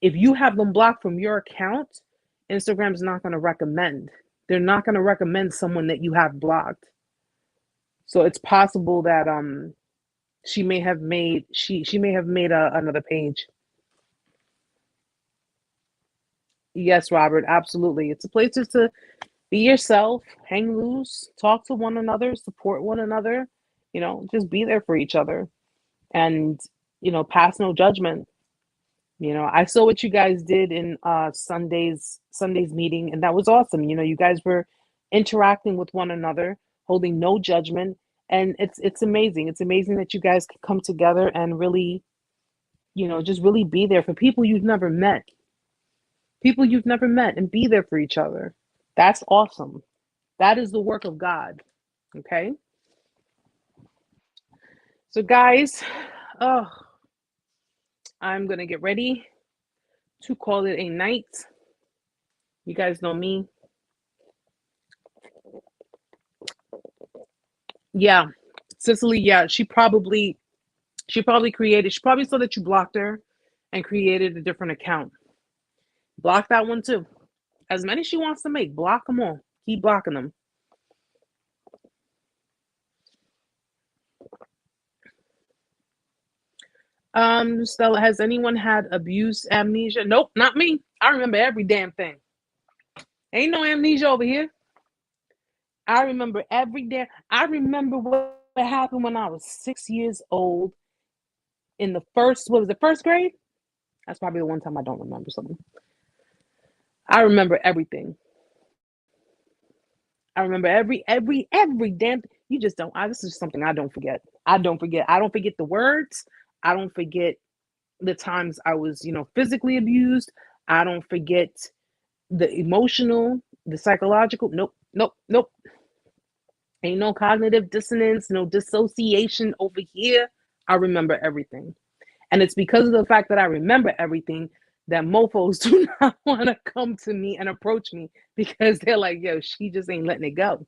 if you have them blocked from your account, Instagram's not going to recommend. They're not going to recommend someone that you have blocked. So it's possible that she may have made another page. Yes, Robert, absolutely. It's a place just to be yourself, hang loose, talk to one another, support one another, just be there for each other and, pass no judgment. You know, I saw what you guys did in Sunday's meeting, and that was awesome. You know, you guys were interacting with one another, holding no judgment, and it's amazing. It's amazing that you guys could come together and really, you know, just really be there for people you've never met, and be there for each other. That's awesome. That is the work of God. Okay, so guys, oh, I'm gonna get ready to call it a night. You guys know me. Yeah, Cicely, yeah, she probably created, she probably saw that you blocked her and created a different account. Block that one too. As many she wants to make, block them all. Keep blocking them. Stella, has anyone had abuse amnesia? Nope, not me. I remember every damn thing. Ain't no amnesia over here. I remember every damn. I remember what happened when I was 6 years old in the first. What was it? First grade? That's probably the one time I don't remember something. I remember everything. I remember every damn. You just don't. This is something I don't forget. I don't forget. I don't forget the words. I don't forget the times I was, you know, physically abused. I don't forget the emotional, the psychological. Nope, nope, nope. Ain't no cognitive dissonance, no dissociation over here. I remember everything. And it's because of the fact that I remember everything that mofos do not want to come to me and approach me, because they're like, yo, she just ain't letting it go.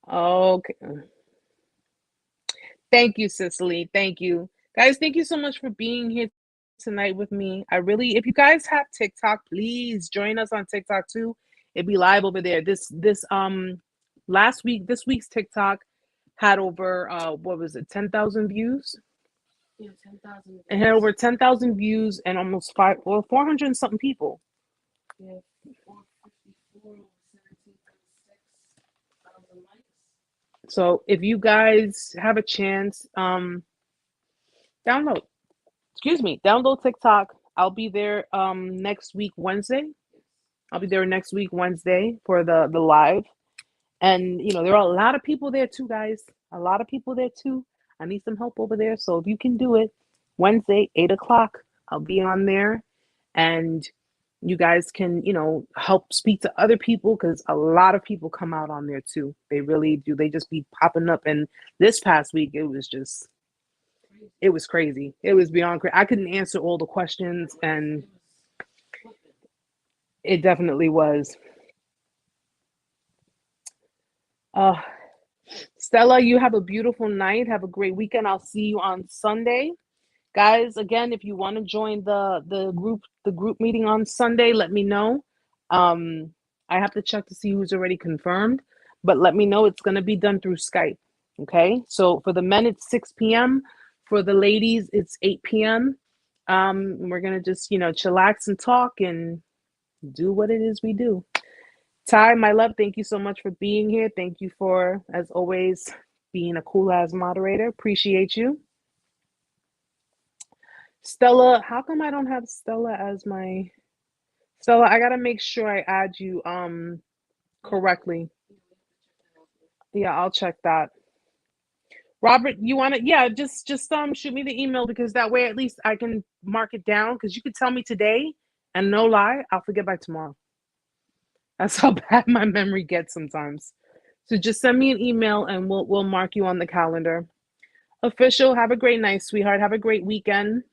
Okay. Thank you, Cicely. Thank you. Guys, thank you so much for being here tonight with me. I really, if you guys have TikTok, please join us on TikTok too. It'd be live over there. This week's TikTok had over what was it, 10,000 views? Yeah, 10,000. It had over 10,000 views and almost 400 and something people. Yeah, 454, 17,000 likes. So if you guys have a chance, download download TikTok. I'll be there next week Wednesday. I'll be there next week Wednesday for the live. And you know, there are a lot of people there too, guys. A lot of people there too. I need some help over there. So if you can do it, Wednesday, 8 o'clock, I'll be on there. And you guys can, you know, help speak to other people, because a lot of people come out on there too. They really do. They just be popping up. And this past week, it was crazy. It was beyond crazy. I couldn't answer all the questions, and it definitely was. Stella, you have a beautiful night. Have a great weekend. I'll see you on Sunday. Guys, again, if you want to join the group meeting on Sunday, let me know. I have to check to see who's already confirmed, but let me know. It's going to be done through Skype. Okay, so for the men, it's 6 p.m. For the ladies, it's 8 p.m. We're going to just, you know, chillax and talk and do what it is we do. Ty, my love, thank you so much for being here. Thank you for, as always, being a cool ass moderator. Appreciate you. Stella, how come I don't have Stella as my... Stella, I gotta make sure I add you correctly. Yeah, I'll check that. Robert, you want to... Yeah, just shoot me the email, because that way at least I can mark it down, because you could tell me today and no lie, I'll forget by tomorrow. That's how bad my memory gets sometimes. So just send me an email and we'll mark you on the calendar. Official, have a great night, sweetheart. Have a great weekend.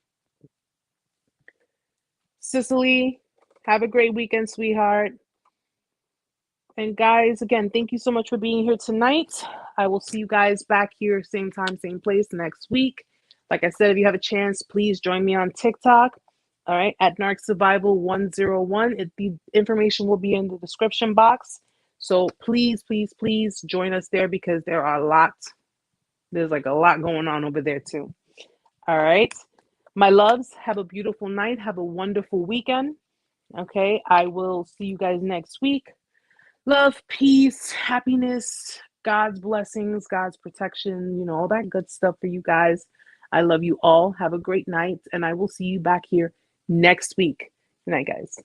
Cicely, have a great weekend, sweetheart. And guys, again, thank you so much for being here tonight. I will see you guys back here, same time, same place next week. Like I said, if you have a chance, please join me on TikTok. All right, at Narc Survival 101. The information will be in the description box. So please, please, please join us there, because there's like a lot going on over there too. All right. My loves, have a beautiful night. Have a wonderful weekend. Okay, I will see you guys next week. Love, peace, happiness, God's blessings, God's protection, all that good stuff for you guys. I love you all. Have a great night, and I will see you back here next week. Good night, guys.